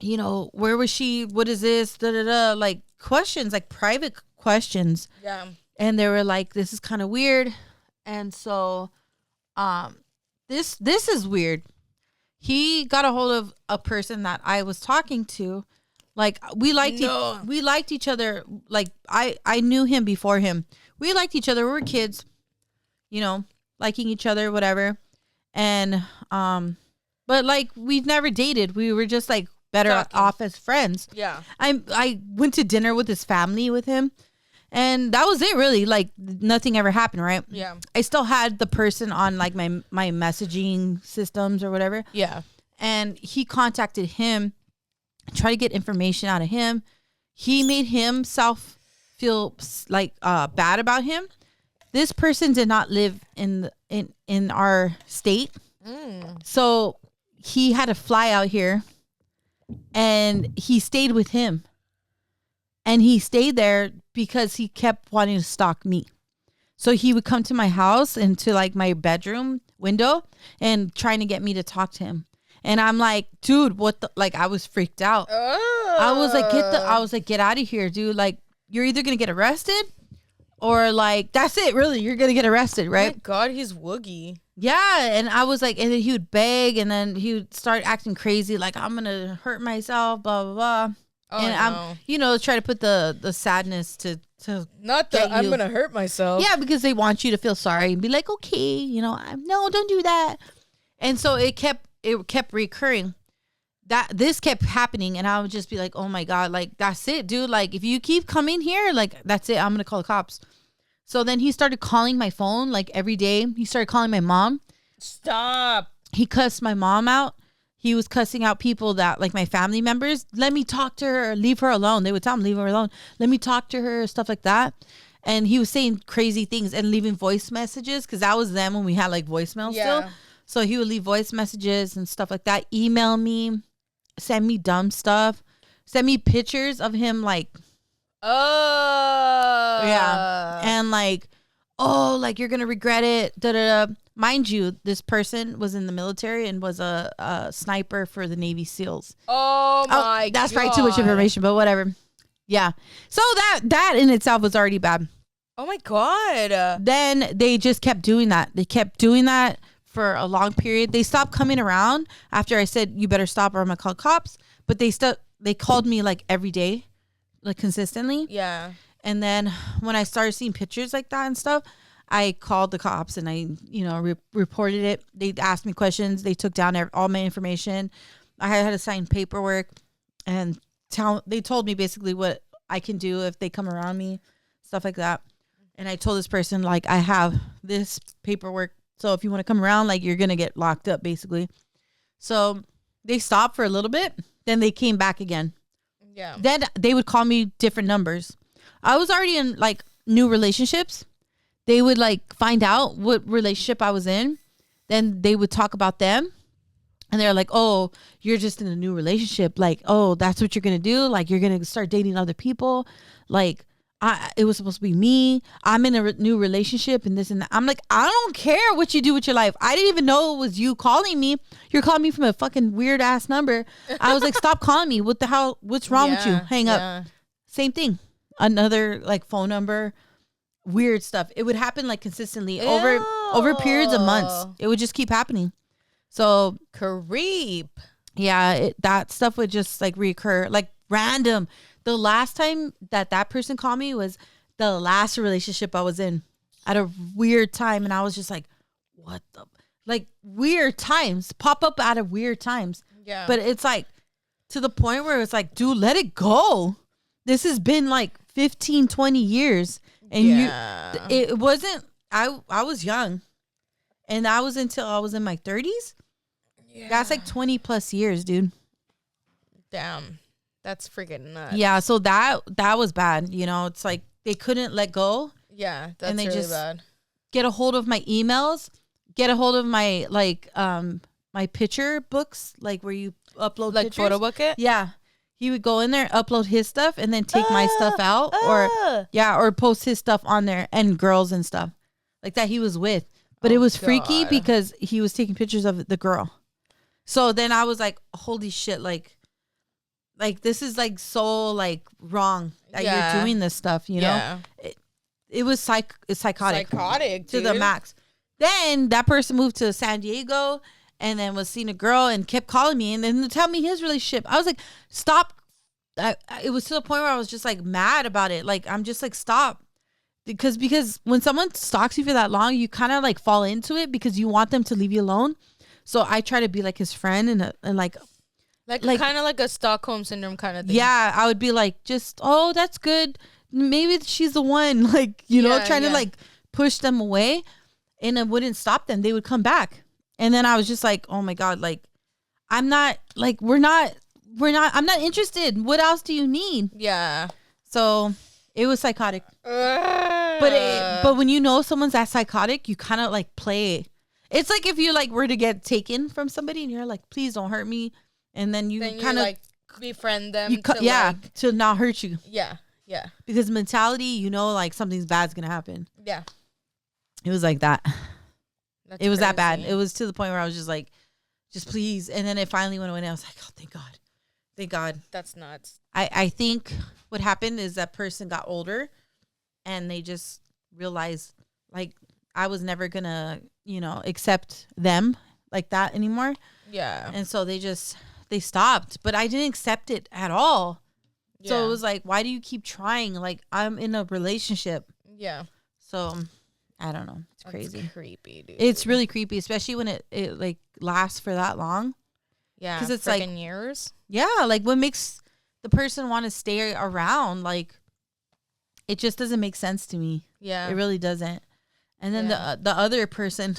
where was she? What is this? Da, da, da. Like questions, like private questions. Yeah. And they were like, this is kind of weird. And so this is weird. He got a hold of a person that I was talking to. Like we liked each other. Like I knew him before him. We liked each other. We were kids, liking each other, whatever. And but like we've never dated. We were just like better off as friends. Yeah. I went to dinner with his family with him. And that was it, really. Like nothing ever happened, right? Yeah. I still had the person on like my messaging systems or whatever. Yeah. And he contacted him, tried to get information out of him. He made himself feel like bad about him. This person did not live in our state, so he had to fly out here, and he stayed with him. And he stayed there because he kept wanting to stalk me. So he would come to my house and to like my bedroom window and trying to get me to talk to him. And I'm like, dude, what the, like, I was freaked out. I was like, get out of here, dude. Like, you're either going to get arrested or like, that's it, really. You're going to get arrested, right? Oh my God, he's woogie. Yeah. And I was like, and then he would beg and then he would start acting crazy. Like, I'm going to hurt myself, blah, blah, blah. Oh, and no. I'm, try to put the sadness to not that I'm going to hurt myself. Yeah, because they want you to feel sorry and be like, okay, no, don't do that. And so it kept recurring. This kept happening, and I would just be like, oh my God, like, that's it, dude. Like, if you keep coming here, like, that's it. I'm going to call the cops. So then he started calling my phone, like, every day. He started calling my mom. Stop. He cussed my mom out. He was cussing out people that, like, my family members. Let me talk to her. Leave her alone. They would tell him, leave her alone. Let me talk to her, stuff like that. And he was saying crazy things and leaving voice messages, because that was then when we had, like, voicemail still. So he would leave voice messages and stuff like that. Email me. Send me dumb stuff. Send me pictures of him, like, oh yeah, and like, oh, like, you're gonna regret it. Da da da. Mind you, this person was in the military and was a sniper for the Navy SEALs. Oh my! That's probably too much information, but whatever. Yeah. So that in itself was already bad. Oh my God. Then they just kept doing that. They kept doing that for a long period. They stopped coming around after I said, you better stop or I'm gonna call cops. But they called me like every day, like consistently. Yeah. And then when I started seeing pictures like that and stuff, I called the cops and I, reported it. They asked me questions. They took down all my information. I had to sign paperwork and they told me basically what I can do if they come around me, stuff like that. And I told this person, like, I have this paperwork. So if you want to come around, like, you're going to get locked up, basically. So they stopped for a little bit. Then they came back again. Yeah. Then they would call me different numbers. I was already in, like, new relationships. They would, like, find out what relationship I was in. Then they would talk about them. And they're like, oh, you're just in a new relationship. Like, oh, that's what you're going to do? Like, you're going to start dating other people? Like, it was supposed to be me. I'm in a new relationship and this and that. I'm like, I don't care what you do with your life. I didn't even know it was you calling me. You're calling me from a fucking weird ass number. I was like, stop calling me. What the hell? What's wrong with you? Hang up. Same thing. Another, like, phone number. Weird stuff. It would happen, like, consistently over periods of months. It would just keep happening. So creep. Yeah, that stuff would just, like, reoccur, like, random. the last time that person called me was the last relationship I was in at a weird time. And I was just like, what the, like weird times pop up out of weird times. Yeah. But it's like to the point where it's like, dude, let it go. This has been like 15, 20 years. And it wasn't, I was young. And that was until I was in my 30s. Yeah. That's like 20 plus years, dude. Damn. That's freaking nuts. Yeah, so that was bad. You know, it's like they couldn't let go. Yeah, that's and they really just bad. Get a hold of my emails, get a hold of my my picture books, like where you upload like pictures. Photo book it? Yeah. He would go in there, upload his stuff, and then take my stuff out, or post his stuff on there, and girls and stuff like that he was with. But it was freaky because he was taking pictures of the girl. So then I was like, holy shit, like this is like so like wrong that you're doing this stuff, you know? It was psychotic to the max. Then that person moved to San Diego and then was seeing a girl and kept calling me and then tell me his relationship. I was like, stop. It was to the point where I was just like mad about it. Like, I'm just like, stop. Because when someone stalks you for that long, you kind of like fall into it because you want them to leave you alone. So I try to be like his friend and like kind of like a Stockholm syndrome kind of thing. Yeah, I would be like, just, oh, that's good. Maybe she's the one. Like, you know, trying to like push them away, and it wouldn't stop them. They would come back. And then I was just like, oh my God, like, I'm not like, I'm not interested. What else do you need? Yeah. So it was psychotic. But when you know someone's that psychotic, you kind of like play. It's like if you like were to get taken from somebody and you're like, please don't hurt me. And then you kind of like befriend them. To not hurt you. Yeah. Yeah. Because mentality, you know, like something's bad's going to happen. Yeah. It was like that. That's it was crazy. that bad. It was to the point where I was just like, just please. And then it finally went away and I was like, oh, thank God. Thank God. That's nuts. I think what happened is that person got older and they just realized like I was never going to, you know, accept them like that anymore. Yeah. And so they stopped, but I didn't accept it at all. Yeah. So it was like, why do you keep trying? Like, I'm in a relationship. Yeah. So I don't know. It's crazy. That's creepy, dude. It's really creepy, especially when it like lasts for that long. Yeah. Because it's like years. Yeah. Like what makes the person want to stay around? Like it just doesn't make sense to me. Yeah. It really doesn't. And then the other person.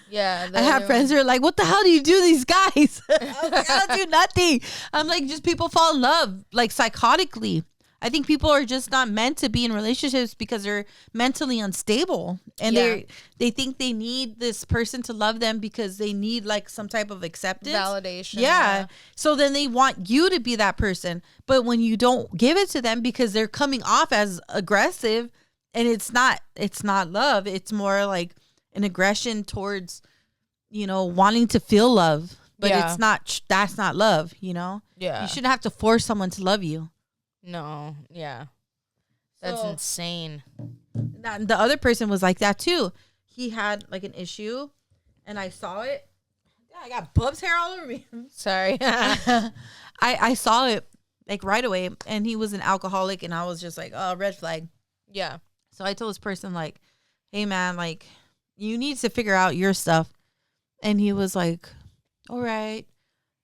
Yeah. I have friends who are like, what the hell do you do these guys? I'm like, I don't do nothing. I'm like, just people fall in love, like psychotically. I think people are just not meant to be in relationships because they're mentally unstable. And they think they need this person to love them because they need like some type of acceptance. Validation. Yeah. So then they want you to be that person. But when you don't give it to them because they're coming off as aggressive and it's not love. It's more like an aggression towards, you know, wanting to feel love, but it's not, that's not love, you know? Yeah. You shouldn't have to force someone to love you. No. Yeah. That's insane. The other person was like that too. He had like an issue and I saw it. Yeah, I got Bub's hair all over me. Sorry. I saw it like right away and he was an alcoholic and I was just like, oh, red flag. Yeah. So I told this person like, hey man, like, you need to figure out your stuff. And he was like, all right.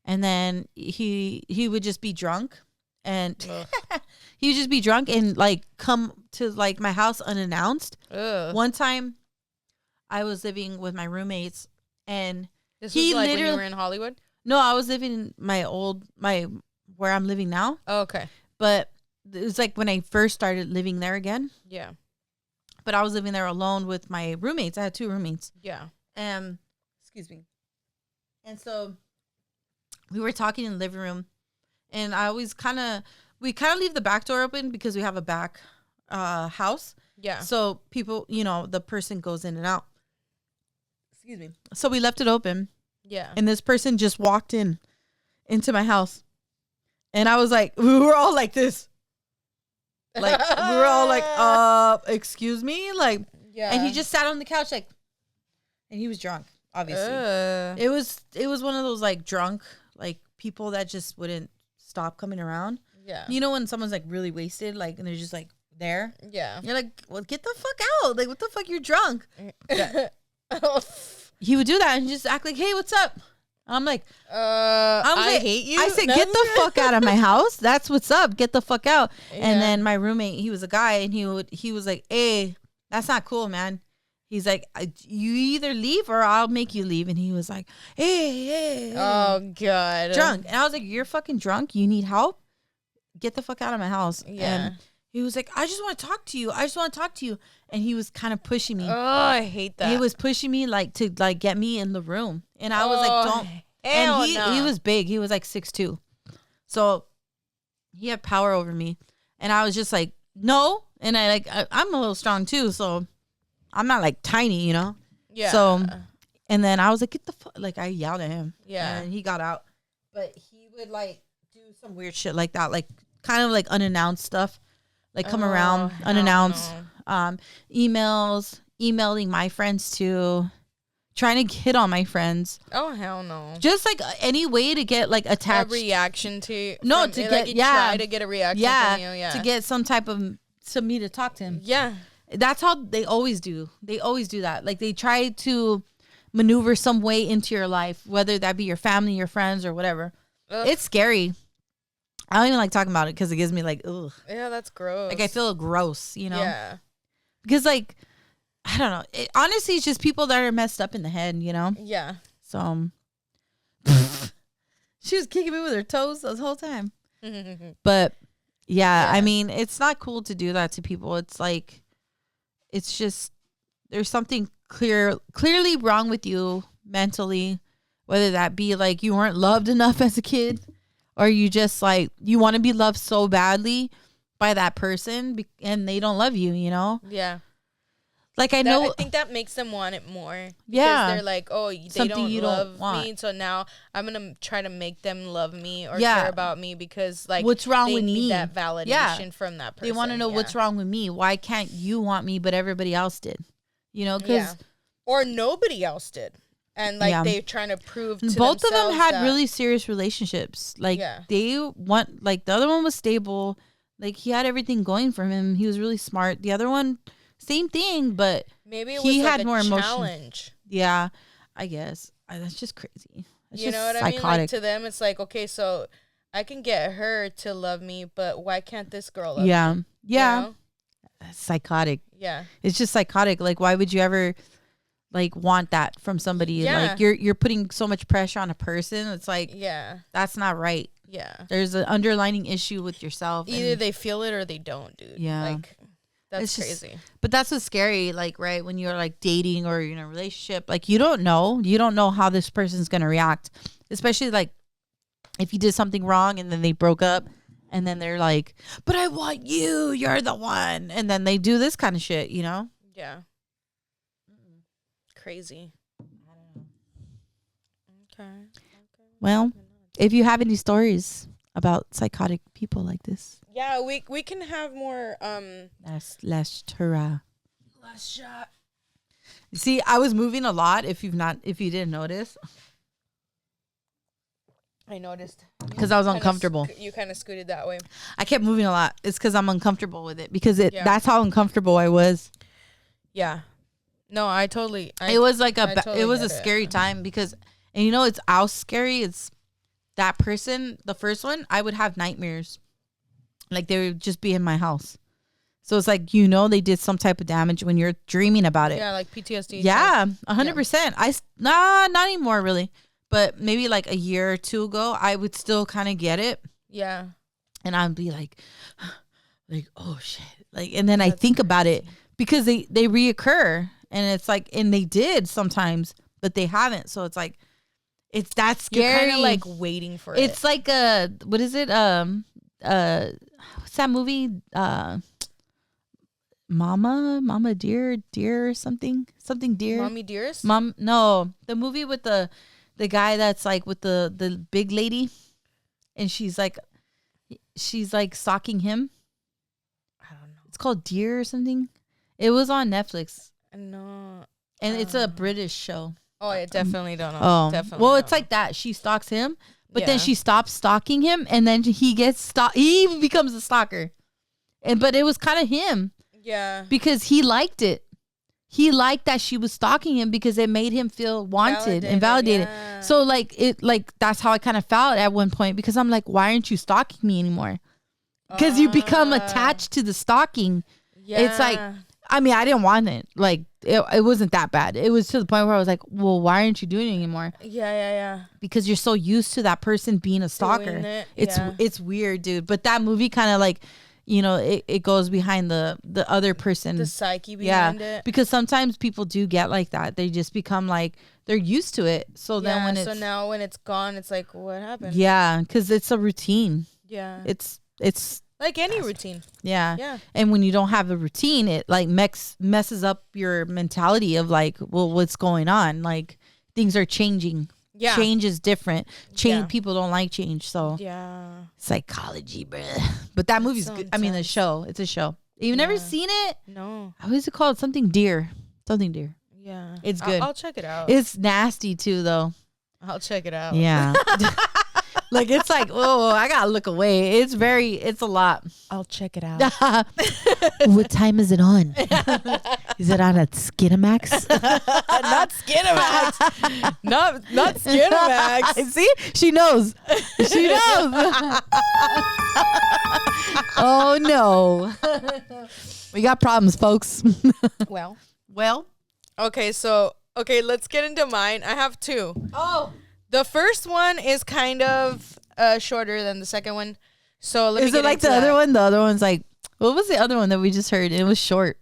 And then he would just be drunk and he would just be drunk and like come to like my house unannounced. Ugh. One time I was living with my roommates and this was like when you were in Hollywood? No, I was living in where I'm living now. Oh, okay. But it was like when I first started living there again. Yeah. But I was living there alone with my roommates. I had 2 roommates. Yeah. Excuse me. And so we were talking in the living room and I always we leave the back door open because we have a back house. Yeah. So people, you know, the person goes in and out. Excuse me. So we left it open. Yeah. And this person just walked into my house. And I was like, we were all like this. Like we were all like, excuse me, like, yeah. And he just sat on the couch, like, and he was drunk. Obviously, it was one of those like drunk like people that just wouldn't stop coming around. Yeah. You know when someone's like really wasted, like, and they're just like there. Yeah. You're like, well, get the fuck out. Like, what the fuck? You're drunk. Yeah. He would do that and just act like, hey, what's up? I'm like, I hate you. I said, get the fuck out of my house. That's what's up. Get the fuck out. Yeah. And then my roommate, he was a guy, and he was like, hey, that's not cool, man. He's like, you either leave or I'll make you leave. And he was like, hey. Oh, God. Drunk. And I was like, you're fucking drunk. You need help? Get the fuck out of my house. Yeah. And he was like, I just want to talk to you. And he was kind of pushing me. Oh, I hate that. He was pushing me like to like get me in the room. And I was like, don't. And he was big. He was like 6'2". So he had power over me. And I was just like, no. And I'm a little strong too. So I'm not like tiny, you know? Yeah. So, and then I was like, get the fuck. Like I yelled at him. Yeah. And he got out. But he would like do some weird shit like that. Like kind of like unannounced stuff. Like come around unannounced. Emails, emailing my friends too. Trying to hit on my friends. Oh, hell no. Just like any way to get like attached. A reaction to. No, from, to like, get, you yeah. try to get a reaction from you, yeah. To get some type of, to me to talk to him. Yeah. That's how they always do. They always do that. Like they try to maneuver some way into your life, whether that be your family, your friends, or whatever. Ugh. It's scary. I don't even like talking about it because it gives me like, ugh. Yeah, that's gross. Like I feel gross, you know? Yeah. Because like, I don't know. Honestly, it's just people that are messed up in the head, you know? Yeah. So, she was kicking me with her toes the whole time. But, yeah, I mean, it's not cool to do that to people. It's like, it's just, there's something clearly wrong with you mentally, whether that be like you weren't loved enough as a kid, or you just like, you want to be loved so badly by that person and they don't love you, you know? Yeah. Like I think that makes them want it more. Because yeah. they're like, oh, they don't love me, so now I'm gonna try to make them love me or care about me because like what's wrong with me? That validation from that person. They want to know what's wrong with me. Why can't you want me but everybody else did? You know, because or nobody else did, and like they're trying to prove. To both of them had really serious relationships. Like they want, like the other one was stable. Like he had everything going for him. He was really smart. The other one. Same thing, but maybe it was he had more challenge. Yeah, I guess that's just crazy. That's you know what psychotic. I mean? Like to them, it's like, okay, so I can get her to love me, but why can't this girl love me? Yeah, you know? That's psychotic. Yeah, it's just psychotic. Like, why would you ever like want that from somebody? Yeah. Like you're putting so much pressure on a person. It's like, that's not right. Yeah, there's an underlining issue with yourself. Either they feel it or they don't, dude. Yeah, like. That's crazy. But that's what's scary, like, right, when you're, like, dating or you're in a relationship. Like, you don't know how this person's going to react. Especially, like, if you did something wrong and then they broke up and then they're like, but I want you. You're the one. And then they do this kind of shit, you know? Yeah. Crazy. I don't know. Okay. Well, if you have any stories about psychotic people like this. Yeah, we can have more last shot. See, I was moving a lot if you didn't notice. I noticed. Because I was uncomfortable. You kind of scooted that way. I kept moving a lot. It's because I'm uncomfortable with it. Because that's how uncomfortable I was. Yeah. No, I totally. It was like it was a scary time because, and you know, it's how scary. It's that person, the first one, I would have nightmares. Like they would just be in my house. So it's like, you know, they did some type of damage when you're dreaming about it. Yeah, like PTSD. Yeah, 100%. Not anymore really. But maybe like a year or two ago, I would still kind of get it. Yeah. And I'd be like, oh shit. Like, and then I think about it because they reoccur. And it's like, and they did sometimes, but they haven't. So it's like, it's that scary. You're kind of like waiting for it. It's like what is it? What's that movie? Mama dear something dear. Mommy Dearest? No, the movie with the guy that's like with the big lady, and she's like stalking him. I don't know. It's called Dear or something. It was on Netflix. No. And it's a British show. Oh, I definitely don't know. Oh, definitely. Well, it's like that. She stalks him, But then she stops stalking him, and then he becomes a stalker. But it was kind of him. Yeah. Because he liked it. He liked that she was stalking him because it made him feel wanted and validated. Yeah. So that's how I kind of felt at one point, because I'm like, why aren't you stalking me anymore? Because you become attached to the stalking. Yeah. It's like, I mean, I didn't want it. Like, it wasn't that bad. It was to the point where I was like, well, why aren't you doing it anymore? Yeah. Because you're so used to that person being a stalker. It's weird, dude. But that movie kind of like, you know, it goes behind the other person. The psyche behind it. Because sometimes people do get like that. They just become like, they're used to it. So then so now when it's gone, it's like, what happened? Yeah, because it's a routine. Yeah. It's like any routine. Yeah. And when you don't have a routine, it like messes up your mentality of like, well, what's going on? Like, things are changing. Yeah. Change is different. People don't like change. So psychology, bruh. But that movie's so good. Intense. I mean, the show. It's a show. You've never seen it? No. What is it called? Something Deer. Yeah. It's good. I'll check it out. It's nasty too, though. I'll check it out. Yeah. Like, it's like, oh, I gotta look away. It's a lot. I'll check it out. What time is it on? Is it on at Skinamax? Not Skinamax. not Skinamax. See? She knows. Oh, no. We got problems, folks. Well. Okay, let's get into mine. I have two. Oh. The first one is kind of shorter than the second one. So let me Is it like the other one? The other one's like, what was the other one that we just heard? It was short.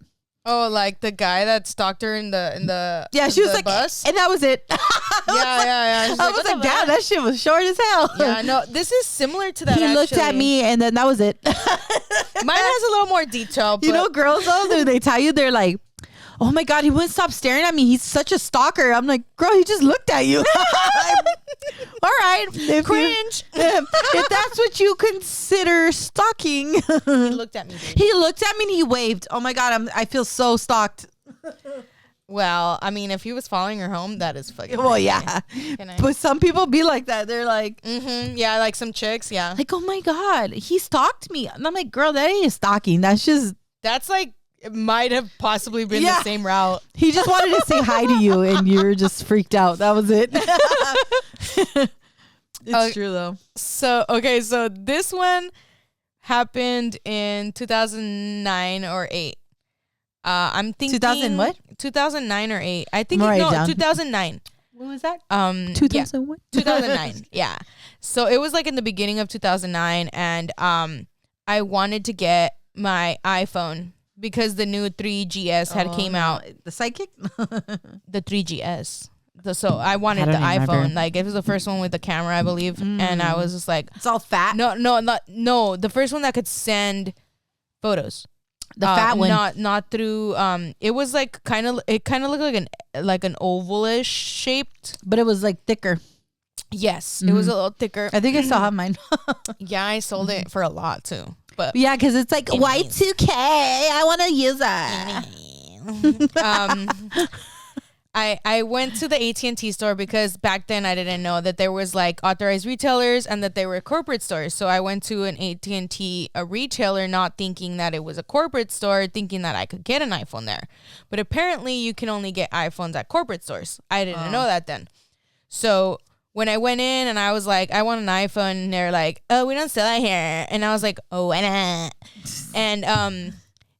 Oh, like the guy that stalked her in the she was like bus, and that was it. Yeah. I was like, damn, that shit was short as hell. Yeah, no, this is similar to that. He looked at me, and then that was it. Mine has a little more detail. But you know, girls though, they tell you, they're like, oh my God, he wouldn't stop staring at me. He's such a stalker. I'm like, girl, he just looked at you. All right. Cringe. If that's what you consider stalking. He looked at me. Dude. He looked at me and he waved. Oh my God, I feel so stalked. Well, I mean, if he was following her home, that is fucking well, yeah. But some people be like that. They're like, yeah, like some chicks, yeah. Like, oh my God, he stalked me. And I'm like, girl, that ain't stalking. That's like, it might have possibly been the same route. He just wanted to say hi to you, and you were just freaked out. That was it. It's true, though. So this one happened in 2009 or 8. I'm thinking 2000 what? 2009 or 8. I think 2009. What was that? 2001. 2009. Yeah. So it was like in the beginning of 2009, and I wanted to get my iPhone. Because the new 3GS had came out. The Sidekick? The 3GS. So I wanted the iPhone. Like, it was the first one with the camera, I believe. And I was just like... It's all fat? No. The first one that could send photos. The fat one? Not through... it was like it kind of looked like an ovalish shaped. But it was like thicker. Yes. It was a little thicker. I think I still have mine. Yeah, I sold it for a lot too. But yeah, because it's like Y2K. I want to use that. I went to the AT&T store because back then I didn't know that there was like authorized retailers and that they were corporate stores. So I went to an AT&T retailer, not thinking that it was a corporate store, thinking that I could get an iPhone there. But apparently you can only get iPhones at corporate stores. I didn't know that then. So when I went in and I was like, I want an iPhone, and they're like, oh, we don't sell it here. And I was like, oh, why not? And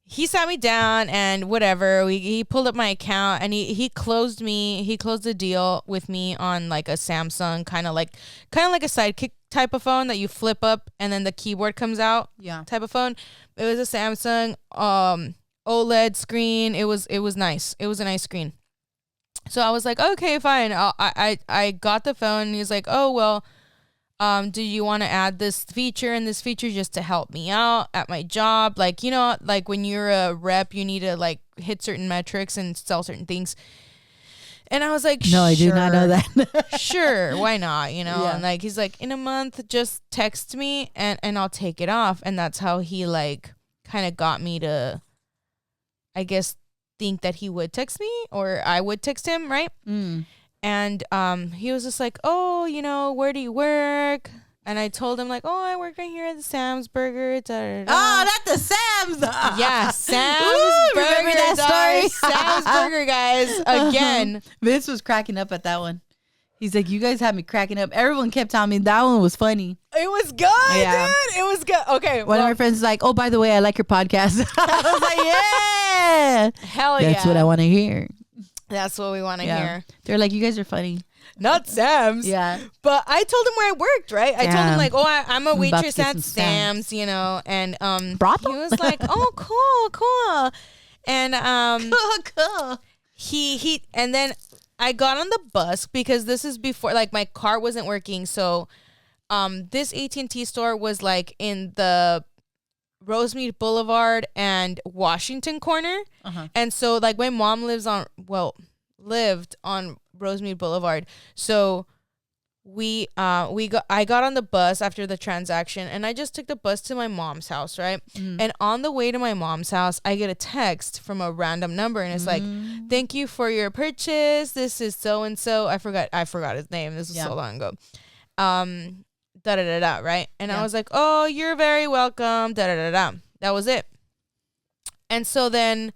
he sat me down and whatever. He pulled up my account and he closed the deal with me on like a Samsung kind of like a Sidekick type of phone that you flip up and then the keyboard comes out. Yeah. Type of phone. It was a Samsung OLED screen. It was nice. It was a nice screen. So I was like, okay, fine. I got the phone. And he's like, oh, well, do you want to add this feature and this feature just to help me out at my job? Like, you know, like when you're a rep, you need to like hit certain metrics and sell certain things. And I was like, no, I do not know that. Sure. Why not? You know, and like, he's like, in a month, just text me and I'll take it off. And that's how he like kind of got me to, I guess, think that he would text me or I would text him, right? And he was just like, oh, you know, where do you work? And I told him like, oh, I work right here at the Sam's Burger. Da, da, da. Oh, not the Sam's. Yeah, Sam's Burger. Remember that story? Sam's Burger, guys. Again. Vince was cracking up at that one. He's like, you guys had me cracking up. Everyone kept telling me that one was funny. It was good, dude. It was good. Okay. One of my friends is like, oh, by the way, I like your podcast. I was like, yeah. Hell yeah. That's what I want to hear. That's what we want to hear. They're like, you guys are funny. Not Sam's. Yeah. But I told him where I worked, right? I told him like, oh, I'm a waitress at Sam's, you know, and Brothel? he was like, oh, cool. And cool. he and then I got on the bus because this is before, like, my car wasn't working. So this AT&T store was like in the Rosemead Boulevard and Washington corner. And so like my mom lived on Rosemead Boulevard. So I got on the bus after the transaction and I just took the bus to my mom's house, right? And on the way to my mom's house, I get a text from a random number and it's like, thank you for your purchase. This is so and so. I forgot his name. This was so long ago. Da da da da, right? And I was like, oh, you're very welcome. Da da da da. That was it. And so then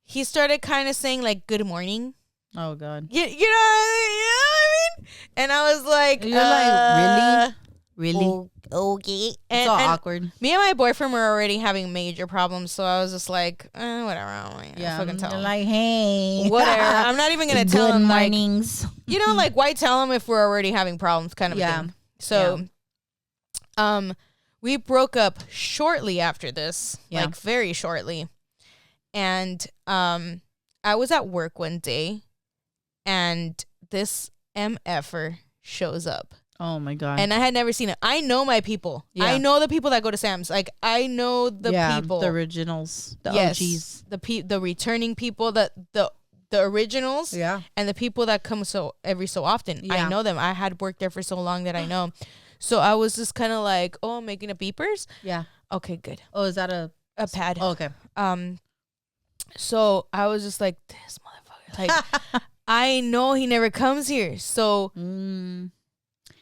he started kind of saying like, good morning. Oh God. You know what I mean? And I was like, you're like, really? Okay. It's all awkward. Me and my boyfriend were already having major problems, so I was just like, whatever. I fucking tell him. Like, hey, whatever. I'm not even gonna tell him. Good mornings. Like, you know, like why tell him if we're already having problems, kind of thing. So, we broke up shortly after this, like very shortly, and I was at work one day. And this MFer shows up. Oh my God. And I had never seen it. I know my people. Yeah. I know the people that go to Sam's. Like I know the people. The originals. The OGs. The returning people, the originals. Yeah. And the people that come every so often. Yeah. I know them. I had worked there for so long that I know. So I was just kind of like, oh, I'm making a beepers. Yeah. Okay, good. Oh, is that a pad? Oh, okay. So I was just like, this motherfucker. Like I know he never comes here. So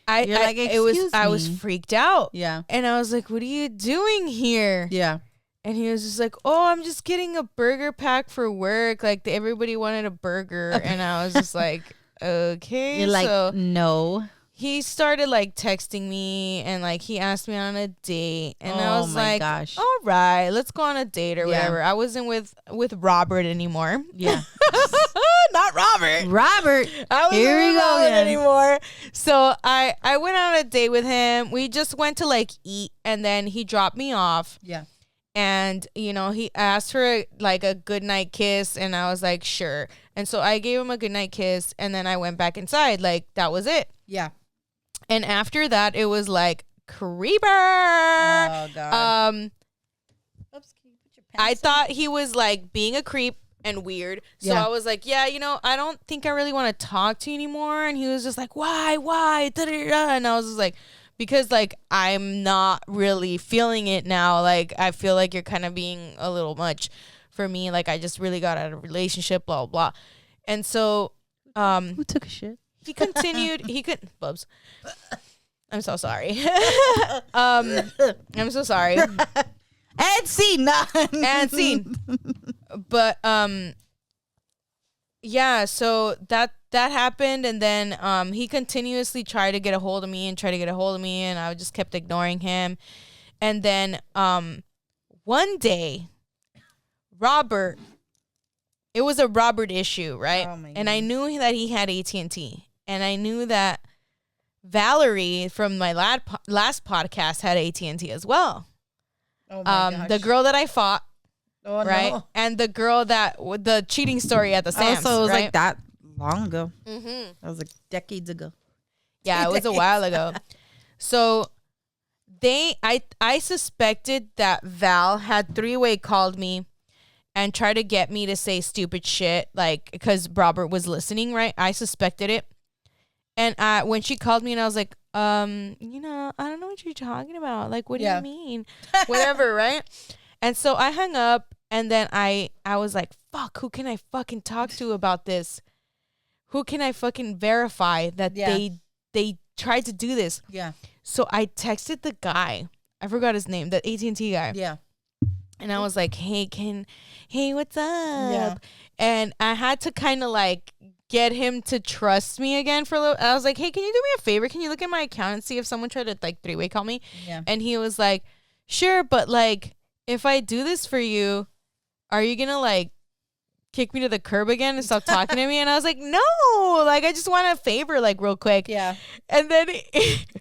I was freaked out. Yeah. And I was like, what are you doing here? Yeah. And he was just like, oh, I'm just getting a burger pack for work. Like everybody wanted a burger. And I was just like, okay. You're like, no. He started like texting me and like he asked me on a date and I was like, gosh. All right, let's go on a date or whatever. I wasn't with Robert anymore. Yeah. Not Robert. Robert. I wasn't with Robert anymore. So I went on a date with him. We just went to like eat and then he dropped me off. Yeah. And, you know, he asked for a goodnight kiss and I was like, sure. And so I gave him a goodnight kiss and then I went back inside. Like that was it. Yeah. And after that, it was like creeper. Oh God. Oops, can you put your I thought he was like being a creep and weird. So I was like, yeah, you know, I don't think I really want to talk to you anymore. And he was just like, why? Da-da-da-da. And I was just like, because like I'm not really feeling it now. Like I feel like you're kind of being a little much for me. Like I just really got out of a relationship, blah, blah, blah. And so who took a shit? He continued. Bubs. I'm so sorry. I'm so sorry. And scene. And scene. But yeah. So that happened, and then he continuously tried to get a hold of me, and I just kept ignoring him. And then one day, Robert. It was a Robert issue, right? Oh and I knew that he had AT&T. And I knew that Valerie from my last podcast had AT&T as well. Oh my gosh. The girl that I fought, right? No. And the girl the cheating story at the Sam's. So it was like that long ago. Mm-hmm. That was like decades ago. Yeah, it was a while ago. So I suspected that Val had three-way called me and tried to get me to say stupid shit, like, because Robert was listening, right? I suspected it. And when she called me and I was like, you know, I don't know what you're talking about. Like, what do you mean? Whatever, right? And so I hung up and then I was like, fuck, who can I fucking talk to about this? who can I fucking verify that they tried to do this? Yeah. So I texted the guy. I forgot his name, the AT&T guy. Yeah. And I was like, hey, what's up? Yeah. And I had to kind of like get him to trust me again for a little. I was like, hey, can you do me a favor? Can you look at my account and see if someone tried to like 3-way call me? Yeah. And he was like, sure, but like if I do this for you, are you gonna like kick me to the curb again and stop talking to me? And I was like, no, like I just want a favor, like real quick. Yeah. And then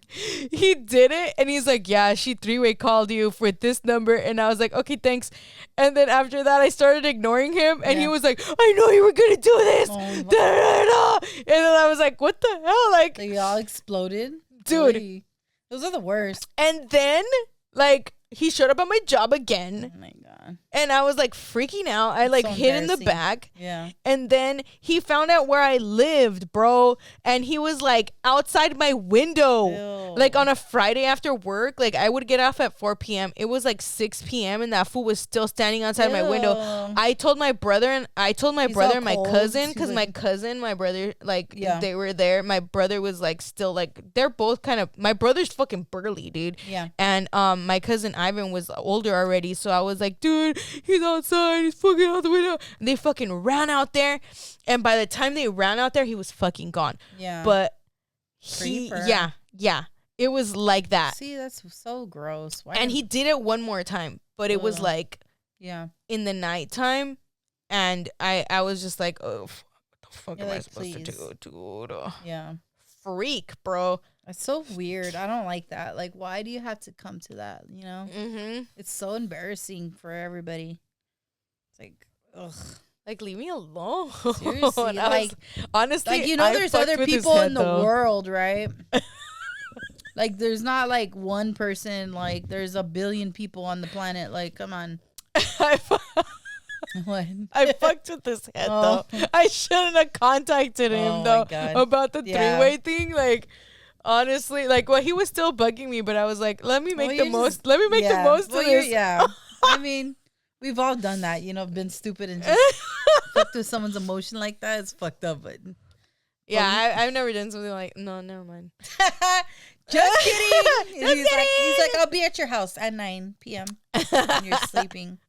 he did it, and he's like, yeah, she 3-way called you with this number. And I was like, okay, thanks. And then after that, I started ignoring him, and he was like, I know you were gonna do this. And then I was like, what the hell? Like, they all exploded, dude. Oy. Those are the worst. And then like he showed up at my job again. Oh my god. And I was like freaking out. I like hid in the back. Yeah. And then he found out where I lived, bro. And he was like outside my window. Ew. Like on a Friday after work. Like I would get off at 4 p.m. It was like 6 p.m. and that fool was still standing outside my window. I told my brother and my cousin, because my cousin, my brother, like they were there. My brother was like still like, they're both kind of, my brother's fucking burly, dude. Yeah. And my cousin Ivan was older already. So I was like, dude, he's outside. He's fucking out the window. And they fucking ran out there. And by the time they ran out there, he was fucking gone. Yeah. But Creeper. yeah. It was like that. See, that's so gross. And he did it one more time. But it was like in the nighttime. And I was just like, oh, what the fuck am I supposed to do, dude? Yeah. Freak, bro. It's so weird. I don't like that. Like, why do you have to come to that? You know? Mm-hmm. It's so embarrassing for everybody. It's like, ugh. Like, leave me alone. Seriously. Like, honestly, like, you know, there's other people in the world, right? Like, there's not like one person. Like, there's a billion people on the planet. Like, come on. What? I fucked with his head though. I shouldn't have contacted him though about the 3-way thing. Like, honestly, like, well, he was still bugging me, but I was like, let me make the most. Let me make the most of this. Yeah. I mean, we've all done that. You know, been stupid and just fucked with someone's emotion like that. It's fucked up, but yeah, I've never done something like. No, never mind. Just kidding. He's like, I'll be at your house at 9 p.m. when you're sleeping.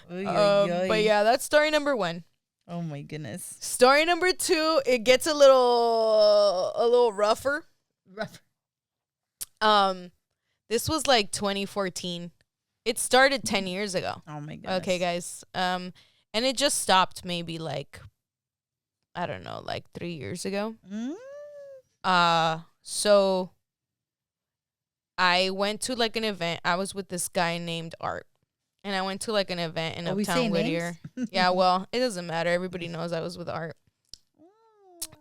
But yeah, that's story number 1. Oh my goodness. Story number 2, it gets a little rougher. This was like 2014. It started 10 years ago. Oh my goodness. Okay, guys. And it just stopped maybe like, I don't know, like 3 years ago. So I went to like an event. I was with this guy named Art. And I went to like an event in Uptown Whittier. Yeah, well, it doesn't matter. Everybody knows I was with Art.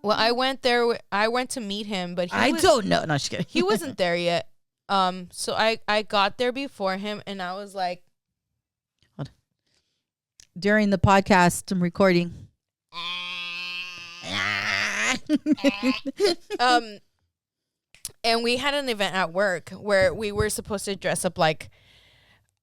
Well, I went there. I went to meet him, but I don't know. No, just kidding. He wasn't there yet. So I got there before him, and I was like, during the podcast, I'm recording. And we had an event at work where we were supposed to dress up like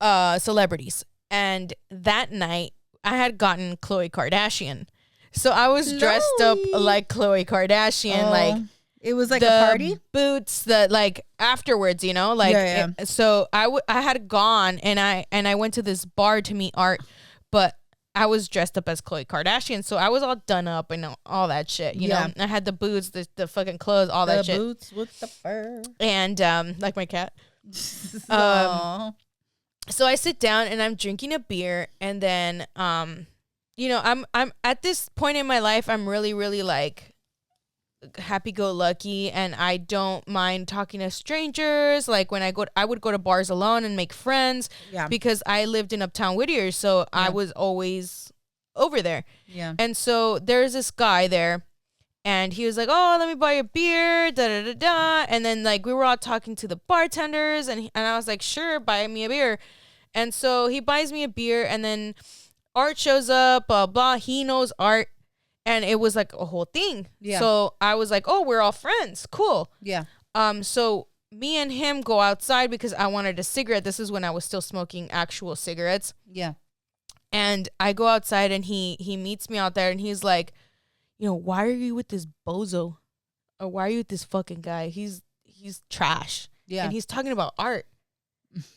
celebrities. And that night I had gotten Khloe Kardashian. So I was dressed up like Khloe Kardashian. Like, it was like a party? Boots that like afterwards, you know, like, so I had gone and I went to this bar to meet Art, but I was dressed up as Khloe Kardashian. So I was all done up and all that shit, you know. I had the boots, the fucking clothes, all that shit. The boots with the fur. And like my cat. So I sit down and I'm drinking a beer, and then you know, I'm at this point in my life, I'm really, really like happy-go-lucky, and I don't mind talking to strangers. Like when I would go to bars alone and make friends, because I lived in Uptown Whittier, so I was always over there. Yeah. And so there's this guy there, and he was like, "Oh, let me buy you a beer, da da da da." And then like we were all talking to the bartenders, and I was like, "Sure, buy me a beer." And so he buys me a beer, and then Art shows up, blah blah. He knows Art. And it was like a whole thing. Yeah. So I was like, oh, we're all friends. Cool. Yeah. So me and him go outside because I wanted a cigarette. This is when I was still smoking actual cigarettes. Yeah. And I go outside and he meets me out there and he's like, why are you with this bozo? Or why are you with this fucking guy? He's trash. Yeah. And he's talking about art.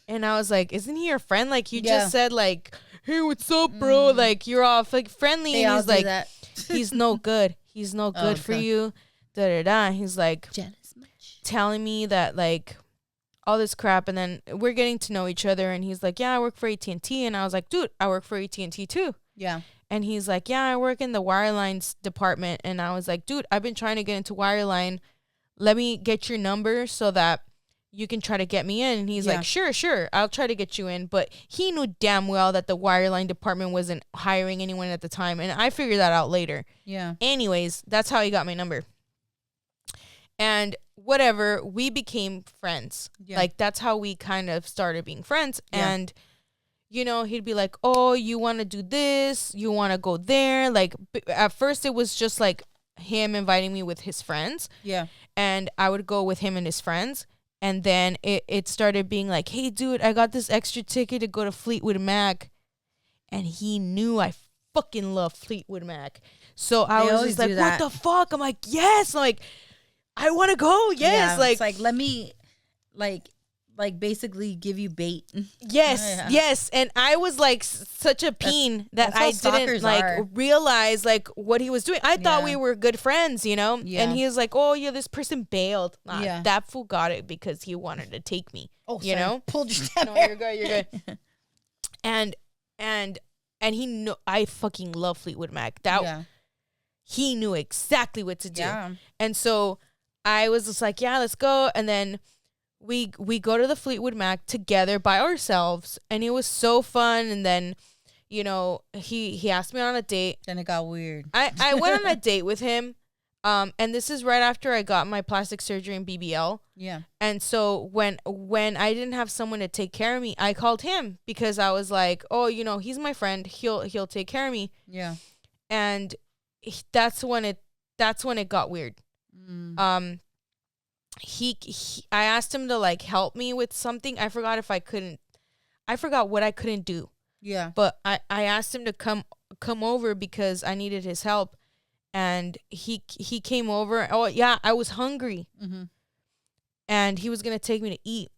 And I was like, isn't he your friend? Like, you just said, like, hey, what's up, bro? Like, you're all like friendly. They and he's like, that. he's no good. He's no good for you. Da da da. He's like, jealous much. Telling me that, like, all this crap. And then we're getting to know each other. And he's like, yeah, I work for AT&T. And I was like, dude, I work for AT&T too. Yeah. And he's like, yeah, I work in the wirelines department. And I was like, dude, I've been trying to get into wireline. Let me get your number so that you can try to get me in. And he's like, sure, I'll try to get you in. But he knew damn well that the wireline department wasn't hiring anyone at the time. And I figured that out later. Yeah. Anyways, that's how he got my number. And whatever, we became friends. Yeah. Like, that's how we kind of started being friends. Yeah. And, he'd be like, oh, you want to do this? You want to go there? Like, at first it was just like him inviting me with his friends. Yeah. And I would go with him and his friends. And then it started being like, hey, dude, I got this extra ticket to go to Fleetwood Mac. And he knew I fucking love Fleetwood Mac. So I was just like, what the fuck? I'm like, yes. I'm like, I want to go. Yes. Yeah, it's like, let me, like basically give you bait. Yes. Yes. And I was like such a peen that I didn't realize like what he was doing. I thought we were good friends, Yeah. And he was like, oh yeah, this person bailed. That fool got it because he wanted to take me. Oh, pulled your step. No, you're good. And he know I fucking love Fleetwood Mac. He knew exactly what to do. Yeah. And so I was just like, yeah, let's go. And then we go to the Fleetwood Mac together by ourselves, and it was so fun. And then, he asked me on a date. Then it got weird. I went on a date with him, and this is right after I got my plastic surgery and BBL. Yeah. And so when I didn't have someone to take care of me, I called him because I was like, oh, he's my friend. He'll take care of me. Yeah. And that's when it got weird. I asked him to like help me with something. I forgot what I couldn't do. Yeah. But I asked him to come over because I needed his help. And he came over. Oh yeah, I was hungry. Mm-hmm. And he was going to take me to eat.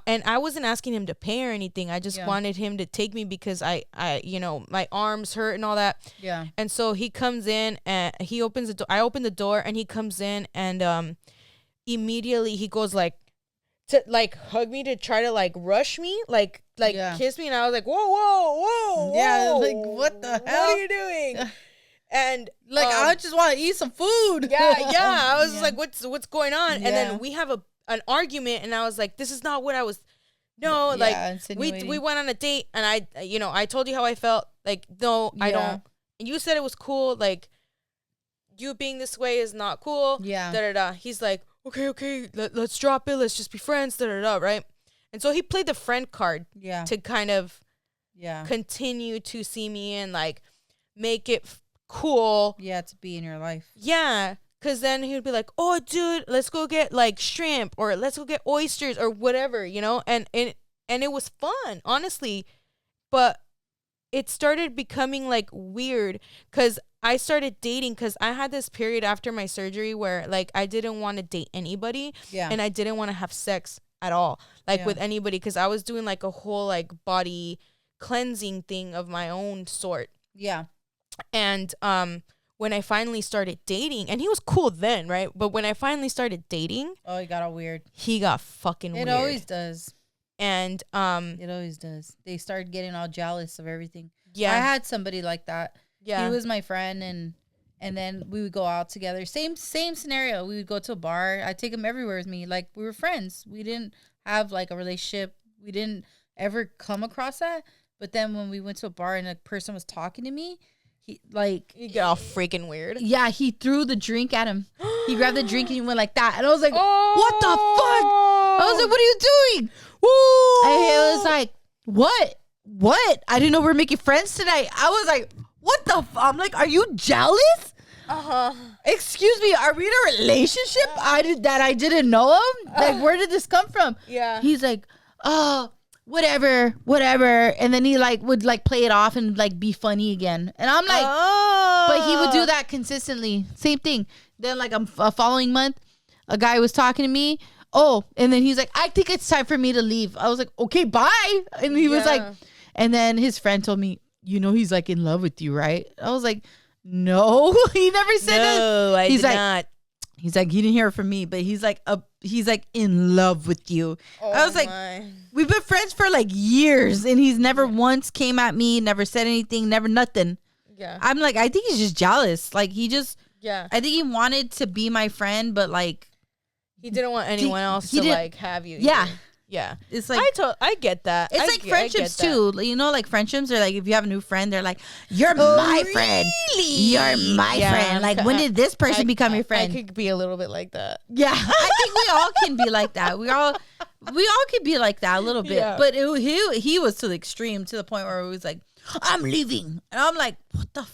And I wasn't asking him to pay or anything. I just wanted him to take me because I my arms hurt and all that. Yeah. And so he comes in and he opens the door. I open the door and he comes in and immediately he goes like to like hug me to try to like rush me, like kiss me, and I was like, whoa. Yeah, like what the hell? What are you doing? And like I just want to eat some food. Yeah. I was like, what's going on? Yeah. And then we have an argument, and I was like, this is not what I was. No, like we went on a date, and I told you how I felt. Like, no, I don't. And you said it was cool. Like, you being this way is not cool. Yeah. Da da da. He's like, okay, let's drop it. Let's just be friends. Da da da. Right. And so he played the friend card. Yeah. To kind of. Yeah. Continue to see me and like make it cool. Yeah, to be in your life. Yeah. Because then he would be like, oh, dude, let's go get, like, shrimp or let's go get oysters or whatever, And it was fun, honestly. But it started becoming, like, weird because I started dating because I had this period after my surgery where, like, I didn't want to date anybody. Yeah. And I didn't want to have sex at all, like, with anybody because I was doing, like, a whole, like, body cleansing thing of my own sort. Yeah. And, when I finally started dating, and he was cool then, right? But when I finally started dating, oh, he got all weird. He got fucking weird. It always does. And it always does. They started getting all jealous of everything. Yeah, I had somebody like that. Yeah, he was my friend, and then we would go out together. Same scenario. We would go to a bar. I'd take him everywhere with me. Like, we were friends. We didn't have like a relationship. We didn't ever come across that. But then when we went to a bar and a person was talking to me, he got all freaking weird. Yeah, he threw the drink at him. He grabbed the drink and he went like that. And I was like, what the fuck? I was like, what are you doing? Woo! And he was like, what? I didn't know we were making friends tonight. I was like, what the I'm like, are you jealous? Uh-huh. Excuse me, are we in a relationship? I didn't know of? Like, where did this come from? Yeah. He's like, whatever. And then he like would like play it off and like be funny again. And I'm like, but he would do that consistently. Same thing. Then like a following month, a guy was talking to me. Oh, and then he's like, I think it's time for me to leave. I was like, okay, bye. And he was like, and then his friend told me, he's like in love with you, right? I was like, no, he never said that. No, I did not. He's like, he didn't hear it from me, but he's like in love with you. I was like, we've been friends for like years, and he's never once came at me, never said anything, never nothing. Yeah. I'm like, I think he's just jealous. Like I think he wanted to be my friend, but like he didn't want anyone else to like have you. Yeah. Either. Yeah. It's like I get that. It's like friendships too. Like friendships are like if you have a new friend, they're like, you're my friend. You're my friend. Like when did this person become your friend? I could be a little bit like that. Yeah. I think we all can be like that. We all can be like that a little bit. Yeah. But he was to the extreme, to the point where it was like, I'm leaving. And I'm like, what the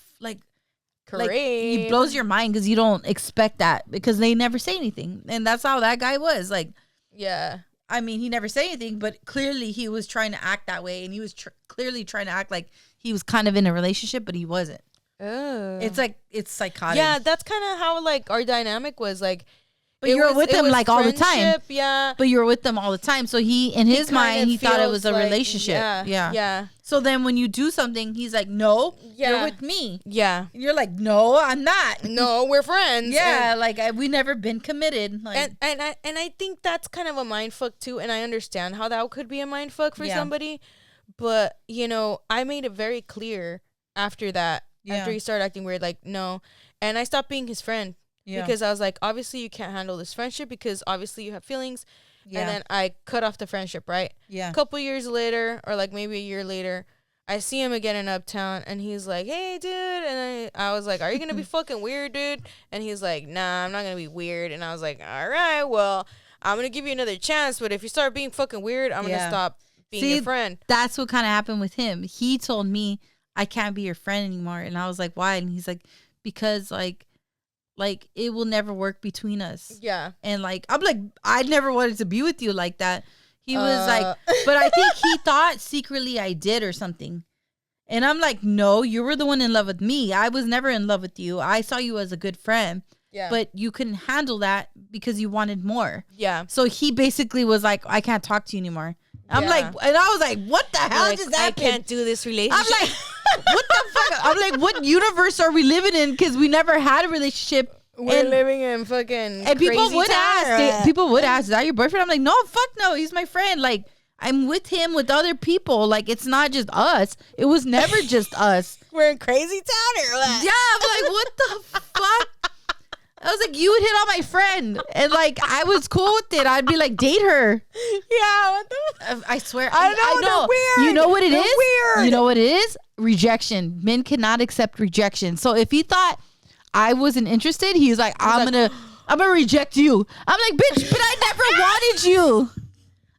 Great. Like, it blows your mind because you don't expect that because they never say anything. And that's how that guy was. Like, yeah. I mean, he never said anything, but clearly he was trying to act that way. And he was clearly trying to act like he was kind of in a relationship, but he wasn't. Oh. It's like, it's psychotic. Yeah, that's kind of how like our dynamic was. Like, but you were with them like all the time. Yeah. But you were with them all the time. So in his mind, he thought it was a relationship. Yeah. So then when you do something, he's like, no, you're with me. Yeah. And you're like, no, I'm not. No, we're friends. Yeah. We never been committed. Like, and I think that's kind of a mindfuck too. And I understand how that could be a mindfuck for somebody. But, I made it very clear after that, after he started acting weird, like, no. And I stopped being his friend. Yeah. Because I was like, obviously you can't handle this friendship because obviously you have feelings. Yeah. And then I cut off the friendship, right? Yeah. A couple years later, or like maybe a year later, I see him again in Uptown and he's like, hey, dude. And I was like, are you going to be fucking weird, dude? And he's like, nah, I'm not going to be weird. And I was like, all right, well, I'm going to give you another chance. But if you start being fucking weird, I'm going to stop being your friend. That's what kind of happened with him. He told me I can't be your friend anymore. And I was like, why? And he's like, because like it will never work between us. Yeah. And like, I'm like, I never wanted to be with you like that. He was like, but I think he thought secretly I did or something. And I'm like, no, you were the one in love with me. I was never in love with you. I saw you as a good friend. Yeah. But you couldn't handle that because you wanted more. Yeah. So he basically was like, I can't talk to you anymore. I'm like, and I was like, what the hell just happened? I can't do this relationship. I'm like, what the fuck? I'm like, what universe are we living in? Because we never had a relationship. We're living in fucking and people crazy would town, ask, is that your boyfriend? I'm like, no, fuck no, he's my friend. Like, I'm with him with other people. Like, it's not just us. It was never just us. We're in crazy town or what? Yeah, I'm like, what the fuck? I was like, you would hit on my friend. And like, I was cool with it. I'd be like, date her. Yeah, what the I swear. I know. Weird. You know what it is? Weird. You know what it is? Rejection. Men cannot accept rejection. So if he thought I wasn't interested, he's like, I'm gonna reject you. I'm like, bitch, but I never wanted you.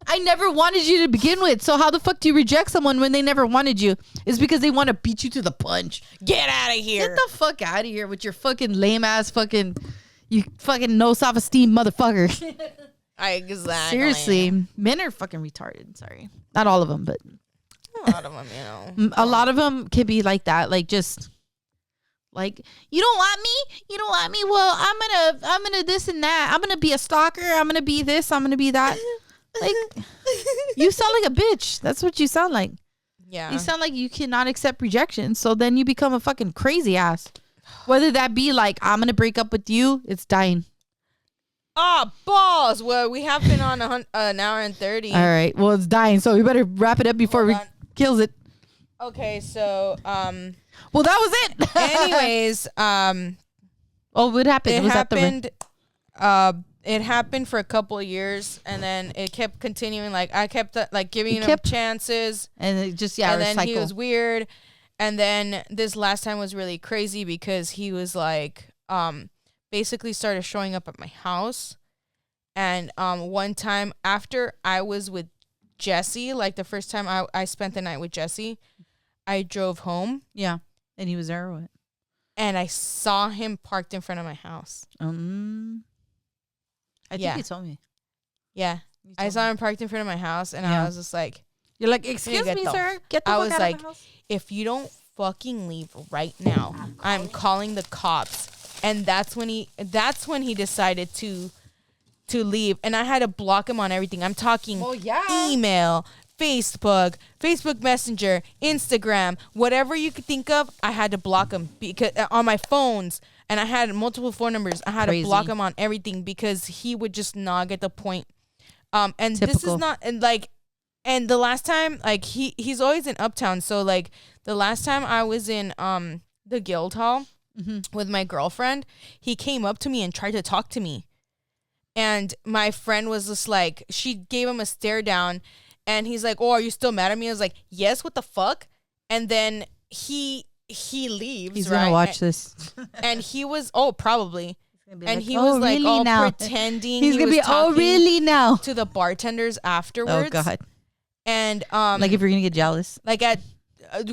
I never wanted you to begin with. So how the fuck do you reject someone when they never wanted you? It's because they want to beat you to the punch. Get out of here. Get the fuck out of here with your fucking lame ass fucking, you fucking no self-esteem motherfucker. Exactly. Seriously, men are fucking retarded. Sorry, not all of them, but a lot of them, a lot of them can be like that. Like just. Like, you don't want me? You don't want me? Well, I'm gonna this and that. I'm gonna be a stalker. I'm gonna be this. I'm gonna be that. Like, you sound like a bitch. That's what you sound like. Yeah. You sound like you cannot accept rejection. So then you become a fucking crazy ass. Whether that be like, I'm gonna break up with you, it's dying. Ah, balls. Well, we have been on an hour and 30. All right. Well, it's dying. So we better wrap it up before we kills it. Okay, so well, that was it. Anyways, what happened? It happened for a couple of years, and then it kept continuing. Like I kept giving him chances, and it just and then he was weird, and then this last time was really crazy because he was like basically started showing up at my house, and one time after I was with Jesse, like the first time I spent the night with Jesse, I drove home. Yeah. And he was there or what? And I saw him parked in front of my house. I think you told me. Yeah. I saw him parked in front of my house and I was just like, You're like, excuse me, sir. Get the fuck out of the house. If you don't fucking leave right now, I'm calling the cops. And that's when he decided to leave. And I had to block him on everything. I'm talking email, Facebook Messenger, Instagram, whatever you could think of. I had to block him because on my phones, and I had multiple phone numbers. I had to block him on everything because he would just not get the point. And Typical. This is not and the last time, like, he's always in Uptown. So like the last time I was in the Guild Hall with my girlfriend, he came up to me and tried to talk to me. And my friend was just like, she gave him a stare down, and he's like, "Oh, are you still mad at me?" I was like, "Yes, what the fuck?" And then he leaves. He's gonna watch this. And he was probably. And like, he was like, really all now? pretending. He's gonna be really now to the bartenders afterwards. Oh God. And like if you're gonna get jealous, like at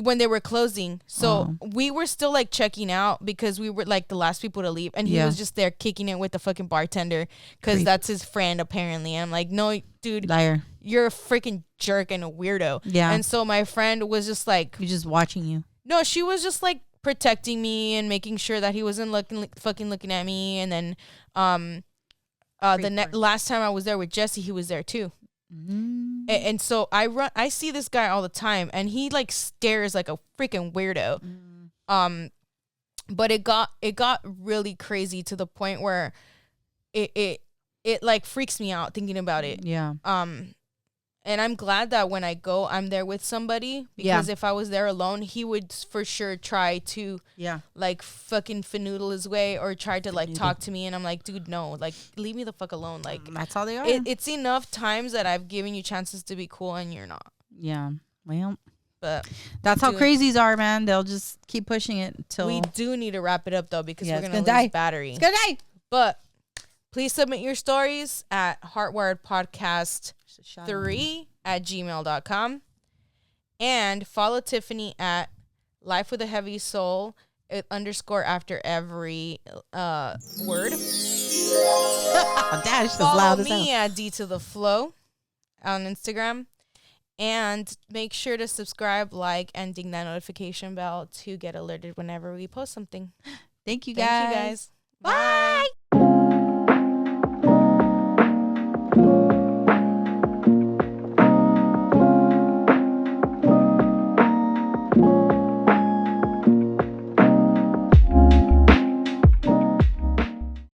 when they were closing, so we were still like checking out because we were like the last people to leave, and he was just there kicking it with the fucking bartender because that's his friend apparently. And I'm like, no, dude, liar, you're a freaking jerk and a weirdo. Yeah. And so my friend was just like, he's just watching you. No, she was just like protecting me and making sure that he wasn't looking at me. And then last time I was there with Jesse, he was there too. And so I see this guy all the time, and he like stares like a freaking weirdo. But it got really crazy to the point where it like freaks me out thinking about it. Yeah. And I'm glad that when I go, I'm there with somebody, because if I was there alone, he would for sure try to like fucking finagle his way or try to like talk to me. And I'm like, dude, no, like leave me the fuck alone. Like that's how they are. It's enough times that I've given you chances to be cool and you're not. Yeah. Well, but that's how crazies are, man. They'll just keep pushing it until we do need to wrap it up though, because we're gonna lose battery. It's gonna die. But please submit your stories at HeartWired Podcast 3@gmail.com, and follow Tiffany at Life with a Heavy Soul _ after every word. Follow me at D to the Flow on Instagram, and make sure to subscribe, like, and ding that notification bell to get alerted whenever we post something. Thank you guys. Bye.